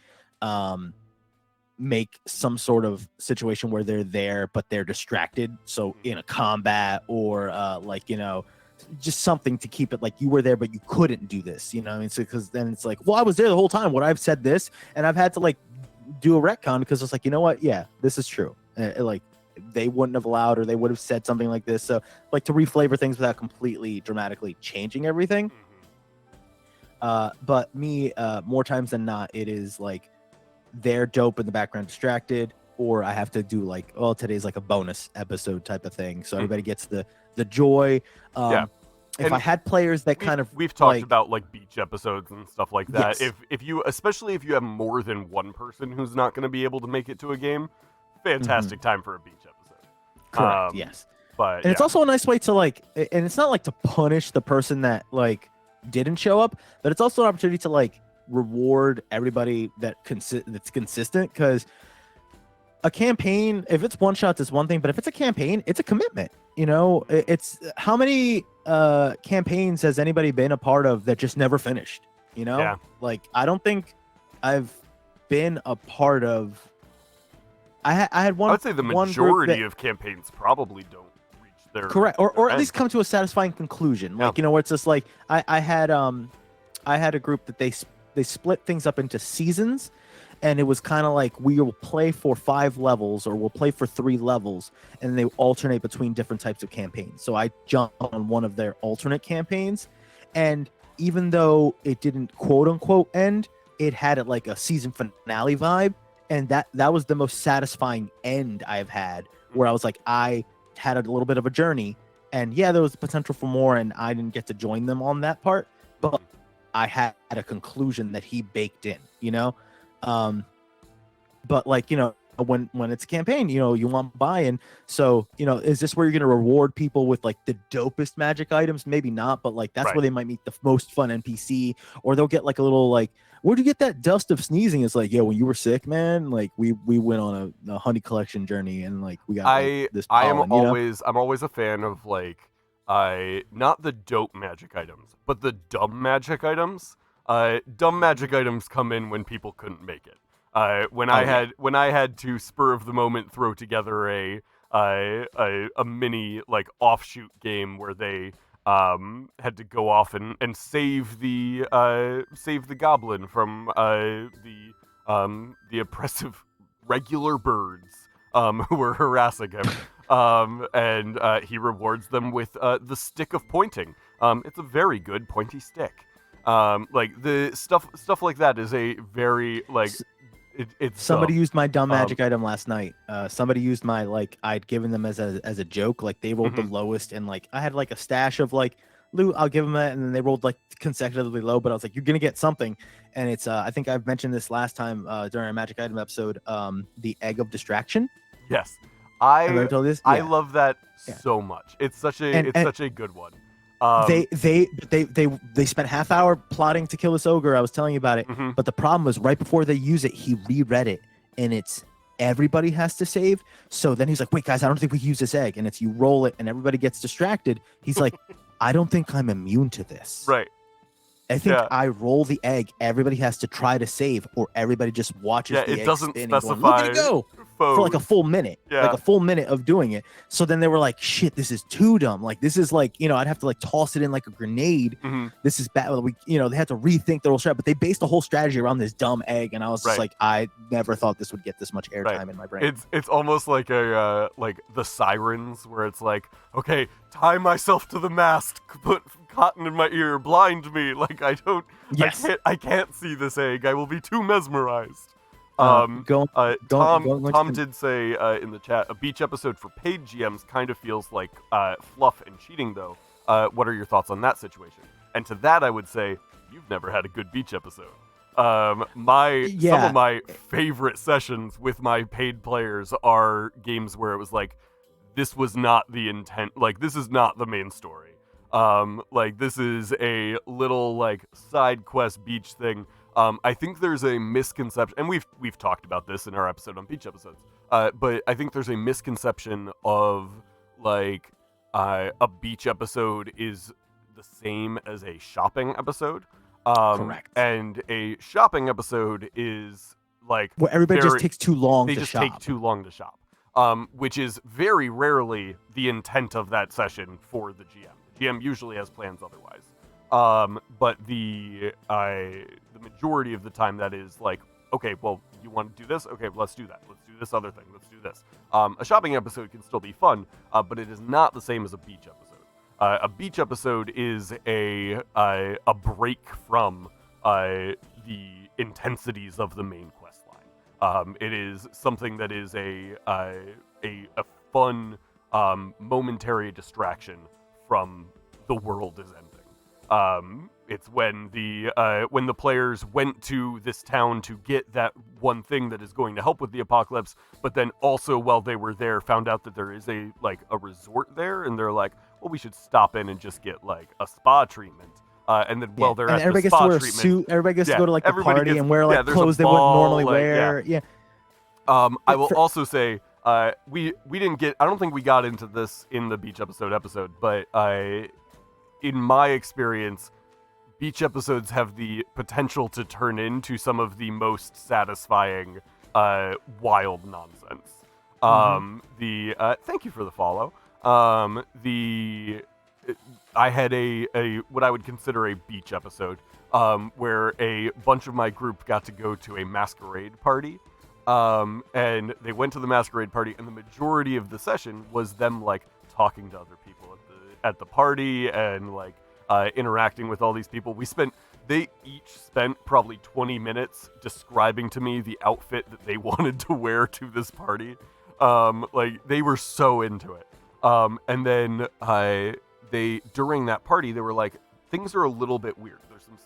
make some sort of situation where they're there but they're distracted, so in a combat or like, you know, just something to keep it like you were there but you couldn't do this, you know what I mean? So because then it's like, well, I was there the whole time, would I've said this, and I've had to like do a retcon, because it's like, you know what, yeah, this is true, like they wouldn't have allowed, or they would have said something like this. So like, to reflavor things without completely dramatically changing everything. But me, more times than not, it is like they're dope in the background, distracted, or I have to do like, oh, today's like a bonus episode type of thing, so everybody gets the joy. If And I had players that kind of, we've talked about like beach episodes and stuff like that. Yes. If you, especially if you have more than one person who's not going to be able to make it to a game, fantastic time for a beach episode. correct, yes. But And it's also a nice way to like, and it's not like to punish the person that like didn't show up, but it's also an opportunity to like reward everybody that's consistent, because a campaign, if it's one shot, it's one thing, but if it's a campaign, it's a commitment. You know, it's how many campaigns has anybody been a part of that just never finished? You know, Yeah. like I don't think I've been a part of. I had one. I would say the one group majority that, of campaigns probably don't reach their correct, or at end. least come to a satisfying conclusion. Yeah. Like, you know, where it's just like I had a group that they split things up into seasons, and it was kind of like we will play for 5 levels or we'll play for 3 levels, and they alternate between different types of campaigns. So I jumped on one of their alternate campaigns, and even though it didn't quote unquote end, it had it like a season finale vibe, and that was the most satisfying end I've had, where I was like, I had a little bit of a journey, and yeah, there was potential for more, and I didn't get to join them on that part, but I had a conclusion that he baked in, you know. But like, you know, when it's a campaign, you know, you want buy-in. So, you know, is this where you're going to reward people with like the dopest magic items? Maybe not, but like that's Right. where they might meet the most fun NPC, or they'll get like a little like, where'd you get that dust of sneezing? It's like, yo, when you were sick, man, like we went on a honey collection journey, and like we got like, this pollen, I'm always a fan of like not the dope magic items, but the dumb magic items. Dumb magic items come in when people couldn't make it. When I had to spur of the moment throw together a mini like offshoot game where they had to go off and save the goblin from the oppressive regular birds who were harassing him. And he rewards them with the stick of pointing. It's a very good pointy stick. Like the stuff like that is a very like it's somebody used my dumb magic item last night. Somebody used my, like, I'd given them as a joke, like they rolled the lowest, and like I had like a stash of like loot, I'll give them that, and then they rolled like consecutively low, but I was like, you're gonna get something. And it's I think I've mentioned this last time during our magic item episode, the egg of distraction. Yes. Have I ever told this? I Yeah. love that so much. It's such a good one. They spent half hour plotting to kill this ogre. I was telling you about it, Mhm. but the problem was right before they use it, he reread it, and it's everybody has to save. So then he's like, "Wait, guys, I don't think we can use this egg." And it's you roll it, and everybody gets distracted. He's like, "I don't think I'm immune to this." Right. I think Yeah. I roll the egg. Everybody has to try to save, or everybody just watches Yeah, the it egg doesn't spin and going, specify "Look at it go!" foes. For like a full minute, Yeah. like a full minute of doing it. So then they were like, shit, this is too dumb. Like, this is like, you know, I'd have to like toss it in like a grenade. Mhm. This is bad. We, you know, they had to rethink their whole strategy, but they based the whole strategy around this dumb egg. And I was just Right. like, I never thought this would get this much airtime Right. in my brain. It's almost like a like the sirens where it's like, okay, tie myself to the mast, put cotton in my ear, blind me. Like Yes. I can't see this egg. I will be too mesmerized. Go- Tom did say in the chat, a beach episode for paid GMs kind of feels like fluff and cheating, though. What are your thoughts on that situation? And to that, I would say, you've never had a good beach episode. Some of my favorite sessions with my paid players are games where it was like, this was not the intent. Like, this is not the main story. Like, this is a little like side quest beach thing. I think there's a misconception, and we've talked about this in our episode on beach episodes. But I think there's a misconception of like a beach episode is the same as a shopping episode. Correct. And a shopping episode is like Well, everybody just takes too long they to just shop. take too long to shop. Which is very rarely the intent of that session for the GM. The GM usually has plans otherwise. But the majority of the time that is like, okay, well, you want to do this? Okay, let's do that. Let's do this other thing. Let's do this. A shopping episode can still be fun, but it is not the same as a beach episode. A beach episode is a break from the intensities of the main quest line. It is something that is a fun momentary distraction from the world is ending. It's when the players went to this town to get that one thing that is going to help with the apocalypse, but then also while they were there found out that there is a resort there, and they're like, well, we should stop in and just get like a spa treatment. And then while they're at everybody the gets to spa wear a treatment, suit. Everybody gets to go to like the everybody party gets- and wear like there's a clothes they wouldn't ball, normally like, wear. Yeah. I will also say, we didn't get. I don't think we got into this in the beach episode, but in my experience, beach episodes have the potential to turn into some of the most satisfying wild nonsense. Thank you for the follow. I had a what I would consider a beach episode, where a bunch of my group got to go to a masquerade party. And they went to the masquerade party, and the majority of the session was them like talking to other people at the party and like interacting with all these people. They each spent probably 20 minutes describing to me the outfit that they wanted to wear to this party. Like they were so into it. And then during that party, they were like, things are a little bit weird. There's some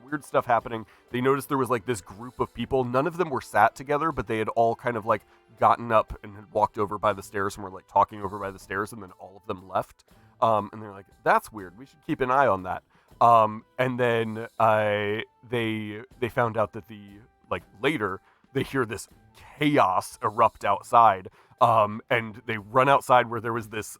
weird stuff happening. They noticed there was like this group of people. None of them were sat together, but they had all kind of like gotten up and had walked over by the stairs and were like talking over by the stairs, and then all of them left. And they're like, that's weird. We should keep an eye on that. And then they found out that later they hear this chaos erupt outside. And they run outside where there was this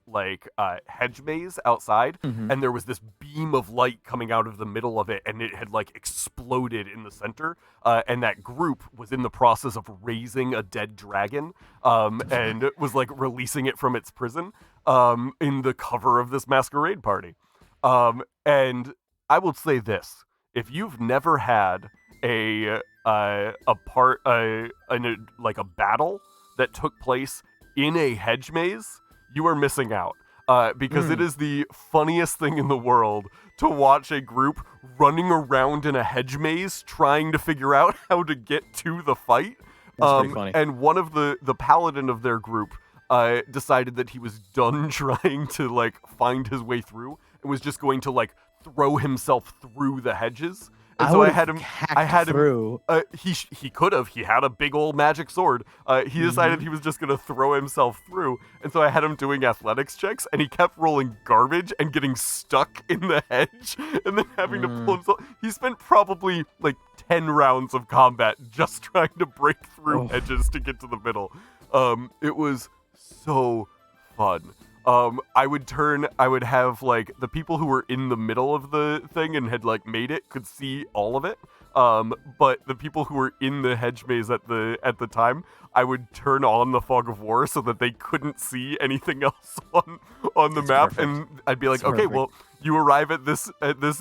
hedge maze outside, and there was this beam of light coming out of the middle of it, and it had like exploded in the center. And that group was in the process of raising a dead dragon, and was like releasing it from its prison, in the cover of this masquerade party. And I will say this: if you've never had a battle that took place in a hedge maze, you are missing out. Because it is the funniest thing in the world to watch a group running around in a hedge maze trying to figure out how to get to the fight. That's pretty funny. And one of the paladin of their group decided that he was done trying to like find his way through and was just going to like throw himself through the hedges. And so I had him through. He could have. He had a big old magic sword. He decided he was just going to throw himself through. And so I had him doing athletics checks, and he kept rolling garbage and getting stuck in the hedge and then having to pull himself. He spent probably like 10 rounds of combat just trying to break through hedges to get to the middle. It was so fun. I would have like the people who were in the middle of the thing and had like made it could see all of it. But the people who were in the hedge maze at the time, I would turn on the fog of war so that they couldn't see anything else on the map. Perfect. And I'd be like, okay, well, you arrive at this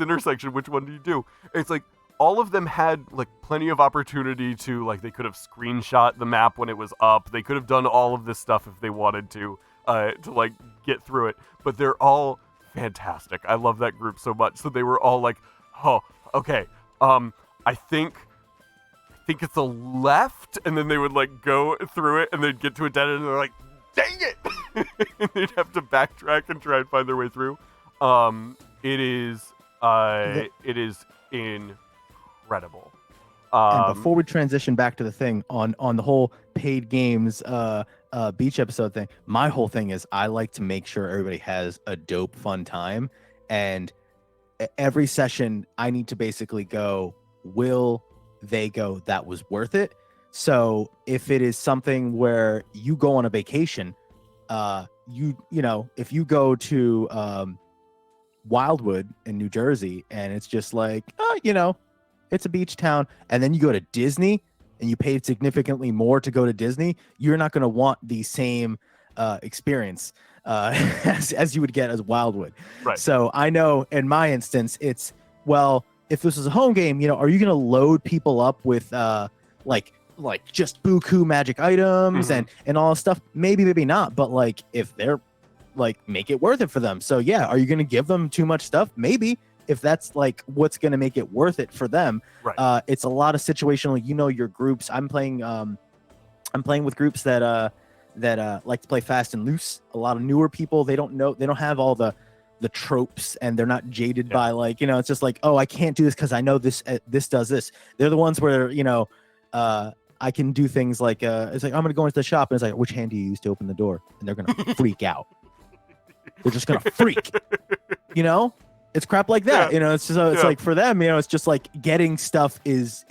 intersection. Which one do you do? And it's like all of them had like plenty of opportunity to like, they could have screenshot the map when it was up. They could have done all of this stuff if they wanted to like get through it, but they're all fantastic. I love that group so much. So they were all like, oh, okay, I think it's a left, and then they would like go through it, and they'd get to a dead end, and they're like, dang it, and they'd have to backtrack and try and find their way through. It is incredible. And before we transition back to the thing on the whole paid games beach episode thing, my whole thing is I like to make sure everybody has a dope fun time, and every session I need to basically go, will they go, that was worth it? So if it is something where you go on a vacation, you know, if you go to Wildwood in New Jersey and it's just like, you know, it's a beach town, and then you go to Disney and you paid significantly more to go to Disney, you're not going to want the same experience as you would get as Wildwood. Right. So I know in my instance, it's, well, if this is a home game, you know, are you going to load people up with like just buku magic items and all this stuff? Maybe, maybe not. But like, if they're like, make it worth it for them. So yeah, are you going to give them too much stuff? Maybe. If that's like what's going to make it worth it for them. Right. It's a lot of situational, you know, your groups. I'm playing with groups that like to play fast and loose. A lot of newer people, they don't have all the tropes, and they're not jaded by like, you know, it's just like, oh, I can't do this because I know this does this. They're the ones where, you know, I can do things like it's like, I'm gonna go into the shop, and it's like, which hand do you use to open the door? And they're gonna freak out. They're just gonna freak, you know. It's crap like that, you know. It's just, it's like for them, you know, it's just like getting stuff is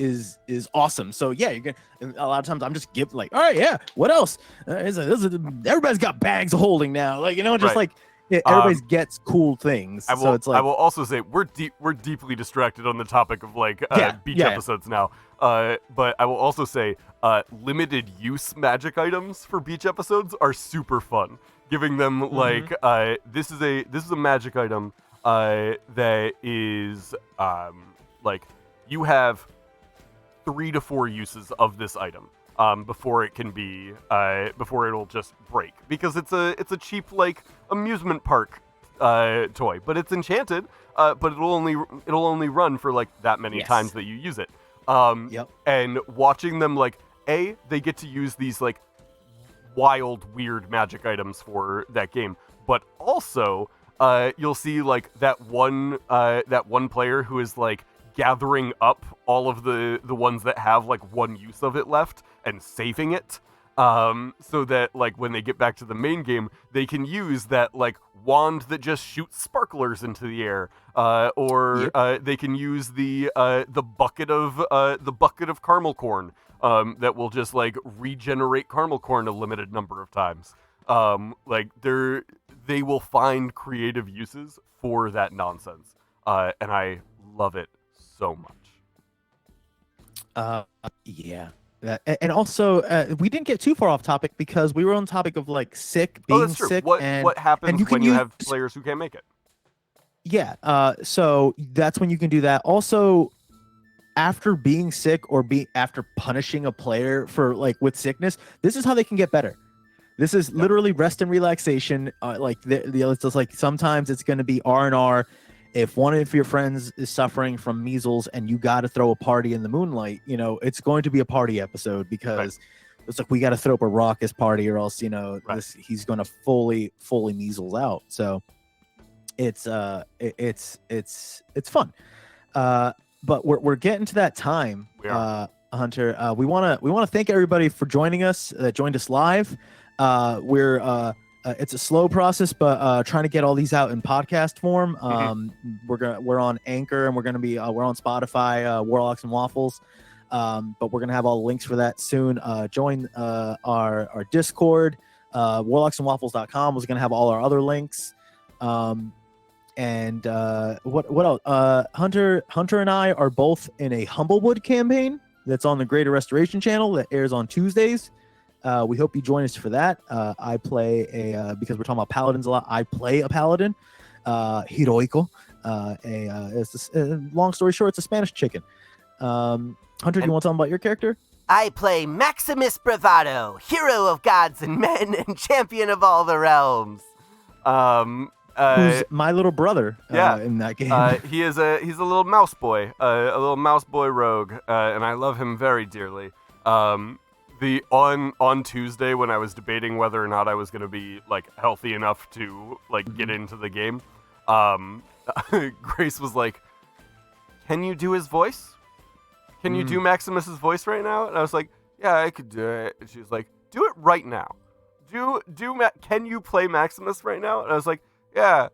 awesome. So yeah, you're gonna, a lot of times I'm just all right, yeah. What else? Everybody's got bags of holding now, like, you know, just like everybody gets cool things. So it's like I will also say we're deeply distracted on the topic of like beach episodes now. But I will also say limited use magic items for beach episodes are super fun. Giving them like this is a magic item that is like you have 3 to 4 uses of this item before it can be before it'll just break, because it's a cheap like amusement park toy, but it's enchanted, but it'll only run for like that many times that you use it. And watching them like they get to use these like wild weird magic items for that game, but also you'll see like that one player who is like gathering up all of the ones that have like one use of it left and saving it, so that like when they get back to the main game they can use that like wand that just shoots sparklers into the air, or they can use the bucket of caramel corn that will just like regenerate caramel corn a limited number of times. Like they will find creative uses for that nonsense, and I love it so much. And also we didn't get too far off topic because we were on the topic of like being sick. What happens when you have players who can't make it? So that's when you can do that. Also, after being sick or after punishing a player for like with sickness, this is how they can get better. This is literally rest and relaxation. It's just like sometimes it's going to be R&R. If one of your friends is suffering from measles and you got to throw a party in the moonlight, it's going to be a party episode, because it's like we got to throw up a raucous party or else, he's going to fully measles out. So it's fun. But we're getting to that time, Hunter. We want to thank everybody for joining us, that joined us live. It's a slow process, but trying to get all these out in podcast form. We're on Anchor, and we're on Spotify, Warlocks and Waffles. But we're gonna have all the links for that soon. Join our Discord, warlocksandwaffles.com. Was gonna have all our other links. And what else? Hunter and I are both in a Humblewood campaign that's on the Greater Restoration channel that airs on Tuesdays. We hope you join us for that. I play because we're talking about paladins a lot, I play a paladin, Heroico. Long story short, it's a Spanish chicken. Hunter, do you want to tell them about your character? I play Maximus Bravado, hero of gods and men and champion of all the realms. Who's my little brother in that game. He's a little mouse boy, a little mouse boy rogue, and I love him very dearly. On Tuesday, when I was debating whether or not I was going to be like healthy enough to like get into the game, Grace was like, "Can you do his voice? Can you do Maximus's voice right now?" And I was like, "Yeah, I could do it." And she was like, "Do it right now. Can you play Maximus right now?" And I was like, "Yeah,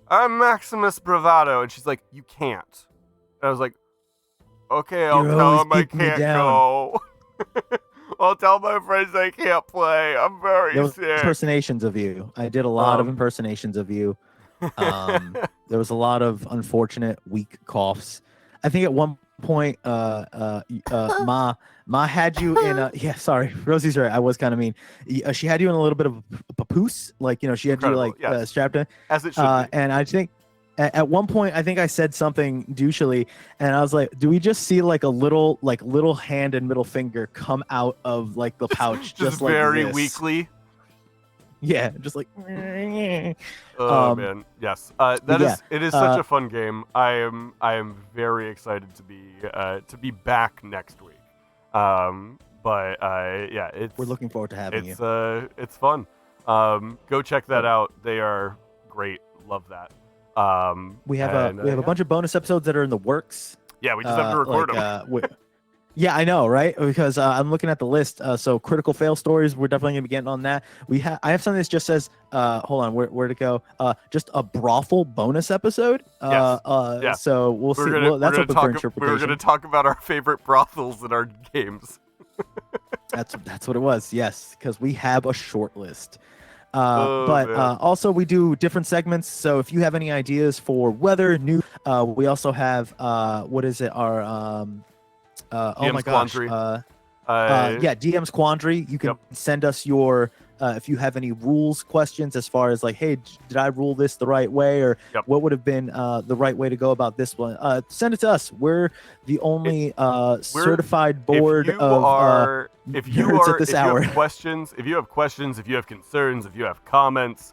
I'm Maximus Bravado." And she's like, "You can't." And I was like, "Okay, I'll tell him I can't go." I'll tell my friends I can't play. I'm very sick. Impersonations of you. I did a lot of impersonations of you. There was a lot of unfortunate weak coughs. I think at one point, Ma had you in sorry, Rosie's right. I was kind of mean. She had you in a little bit of a papoose, like she had you like strapped in, as it should be. And I think at one point, I think I said something douchely, and I was like, "Do we just see like a little hand and middle finger come out of like the pouch, just like very this. weakly?" Yeah, just like. Oh man, yes. It is such a fun game. I am very excited to be back next week. We're looking forward to having you. It's fun. Go check that out. They are great. Love that. We have a bunch of bonus episodes that are in the works. Yeah, we just have to record them. Yeah, I know, right? Because I'm looking at the list. So critical fail stories, we're definitely gonna be getting on that. I have something that just says, hold on, where'd it go? Just a brothel bonus episode. Yes. So we'll see. That's open for interpretation. We're gonna talk about our favorite brothels in our games. That's what it was. Yes, because we have a short list. But man. also we do different segments. So if you have any ideas for weather, news, we also have what is it? Our oh my gosh. Quandary. Yeah, DM's Quandary. You can send us your if you have any rules questions as far as like, hey, did I rule this the right way, or what would have been the right way to go about this one? Send it to us. We're the only certified board of if you have questions, if you have concerns, if you have comments,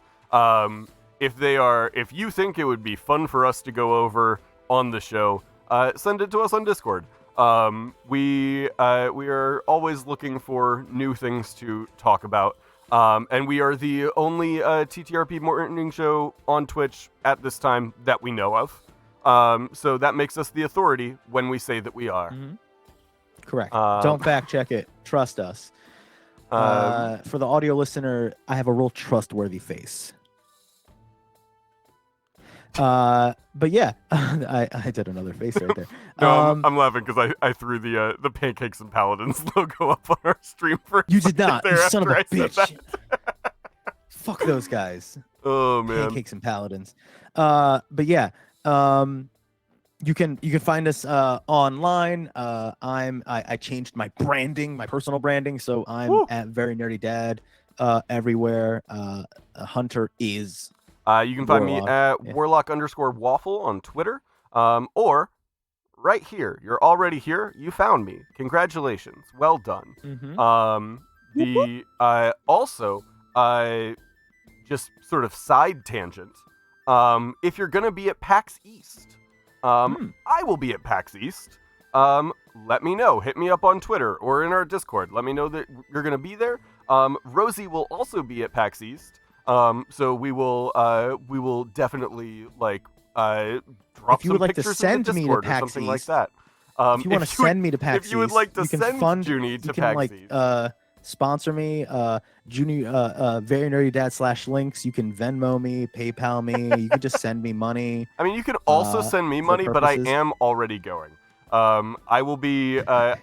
if you think it would be fun for us to go over on the show, send it to us on Discord. We are always looking for new things to talk about. And we are the only TTRP morning show on Twitch at this time that we know of. So that makes us the authority when we say that we are. Mm-hmm. Correct. Don't fact check it. Trust us. For the audio listener, I have a real trustworthy face. But yeah, I did another face right there. No, I'm laughing because I threw the Pancakes and Paladins logo up on our stream for you did not, you son of a bitch. Fuck those guys. Oh man, Pancakes and Paladins. But yeah, you can find us online. I changed my branding, my personal branding, so I'm at Very Nerdy Dad everywhere. Hunter is. You can find me at Warlock_Waffle on Twitter, or right here. You're already here. You found me. Congratulations. Well done. Mm-hmm. Also, just sort of side tangent. If you're gonna be at PAX East, I will be at PAX East. Let me know. Hit me up on Twitter or in our Discord. Let me know that you're gonna be there. Rosie will also be at PAX East. So we will definitely drop some pictures in the Discord or something like that. If you want to send me to PAX East, if you would like to send Junie to PAX East, sponsor me, Junie, Very Nerdy Dad /links. You can Venmo me, PayPal me. You can just send me money. I mean, you can also send me money, but I am already going. I will be at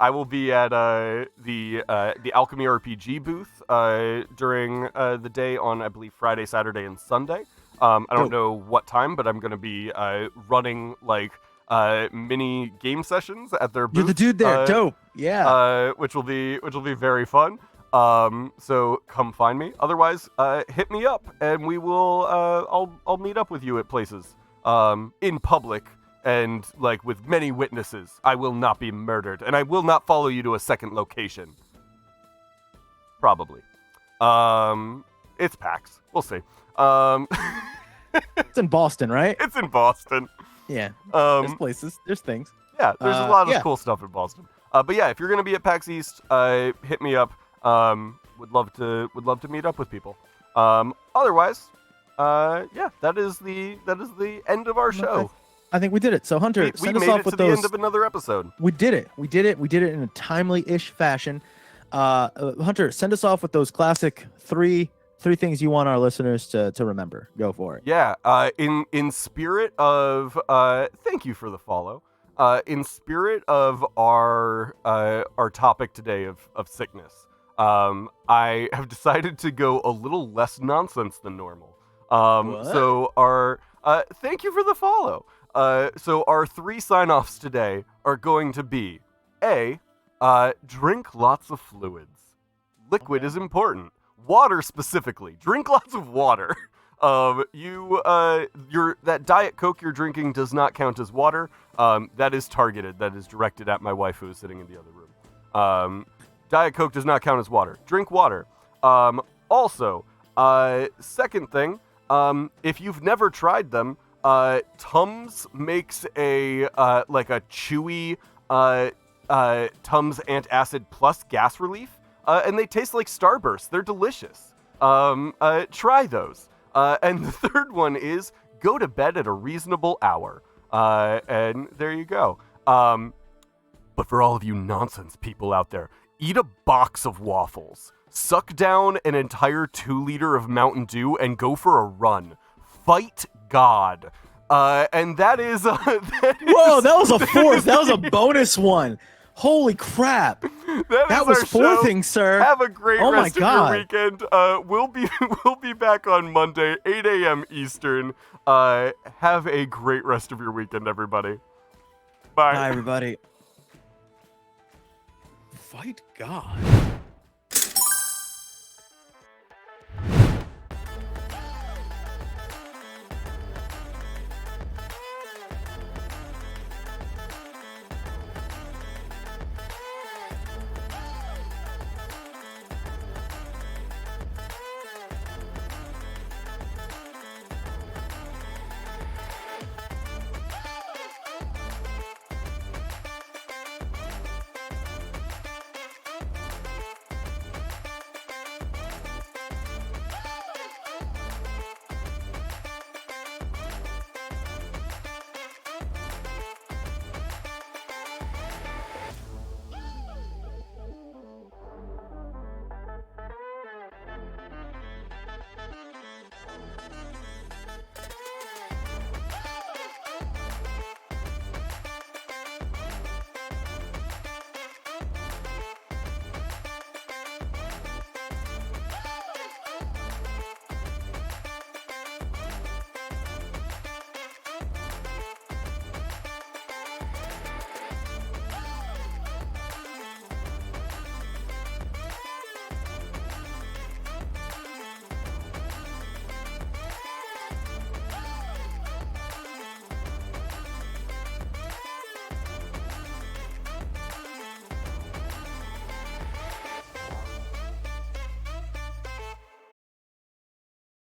the Alchemy RPG booth during the day on, I believe, Friday, Saturday, and Sunday. I don't know what time, but I'm going to be running mini game sessions at their booth. You're the dude there. Dope. Yeah. Which will be very fun. So come find me. Otherwise, hit me up and we will I'll meet up with you at places in public. And, with many witnesses, I will not be murdered, and I will not follow you to a second location. Probably. It's PAX. We'll see. It's in Boston, right? It's in Boston. Yeah. There's places. There's things. Yeah, there's a lot of cool stuff in Boston. But yeah, if you're gonna be at PAX East, hit me up. Would love to meet up with people. Otherwise, that is the end of our show. I think we did it. So Hunter, send us off with those. We made it to the end of another episode. We did it. We did it in a timely-ish fashion. Hunter, send us off with those classic three things you want our listeners to remember. Go for it. Yeah. In spirit of thank you for the follow. In spirit of our topic today of sickness, I have decided to go a little less nonsense than normal. So our thank you for the follow. So our 3 sign-offs today are going to be A, drink lots of fluids. Liquid is important. Water specifically. Drink lots of water. That Diet Coke you're drinking does not count as water. That is targeted. That is directed at my wife who is sitting in the other room. Diet Coke does not count as water. Drink water. Also, second thing, if you've never tried them, Tums makes a chewy Tums Antacid Plus gas relief, and they taste like Starburst. They're delicious. Try those. And the third one is go to bed at a reasonable hour. And there you go. But for all of you nonsense people out there, eat a box of waffles. Suck down an entire 2-liter of Mountain Dew and go for a run. Fight God. And that is... Whoa, that was a fourth. That was a bonus one. Holy crap! That is was our 4 show. things, sir. Have a great Oh my rest of God. your weekend. We'll be back on Monday, 8 a.m. Eastern. Have a great rest of your weekend, everybody. Bye. Bye, everybody. Fight God.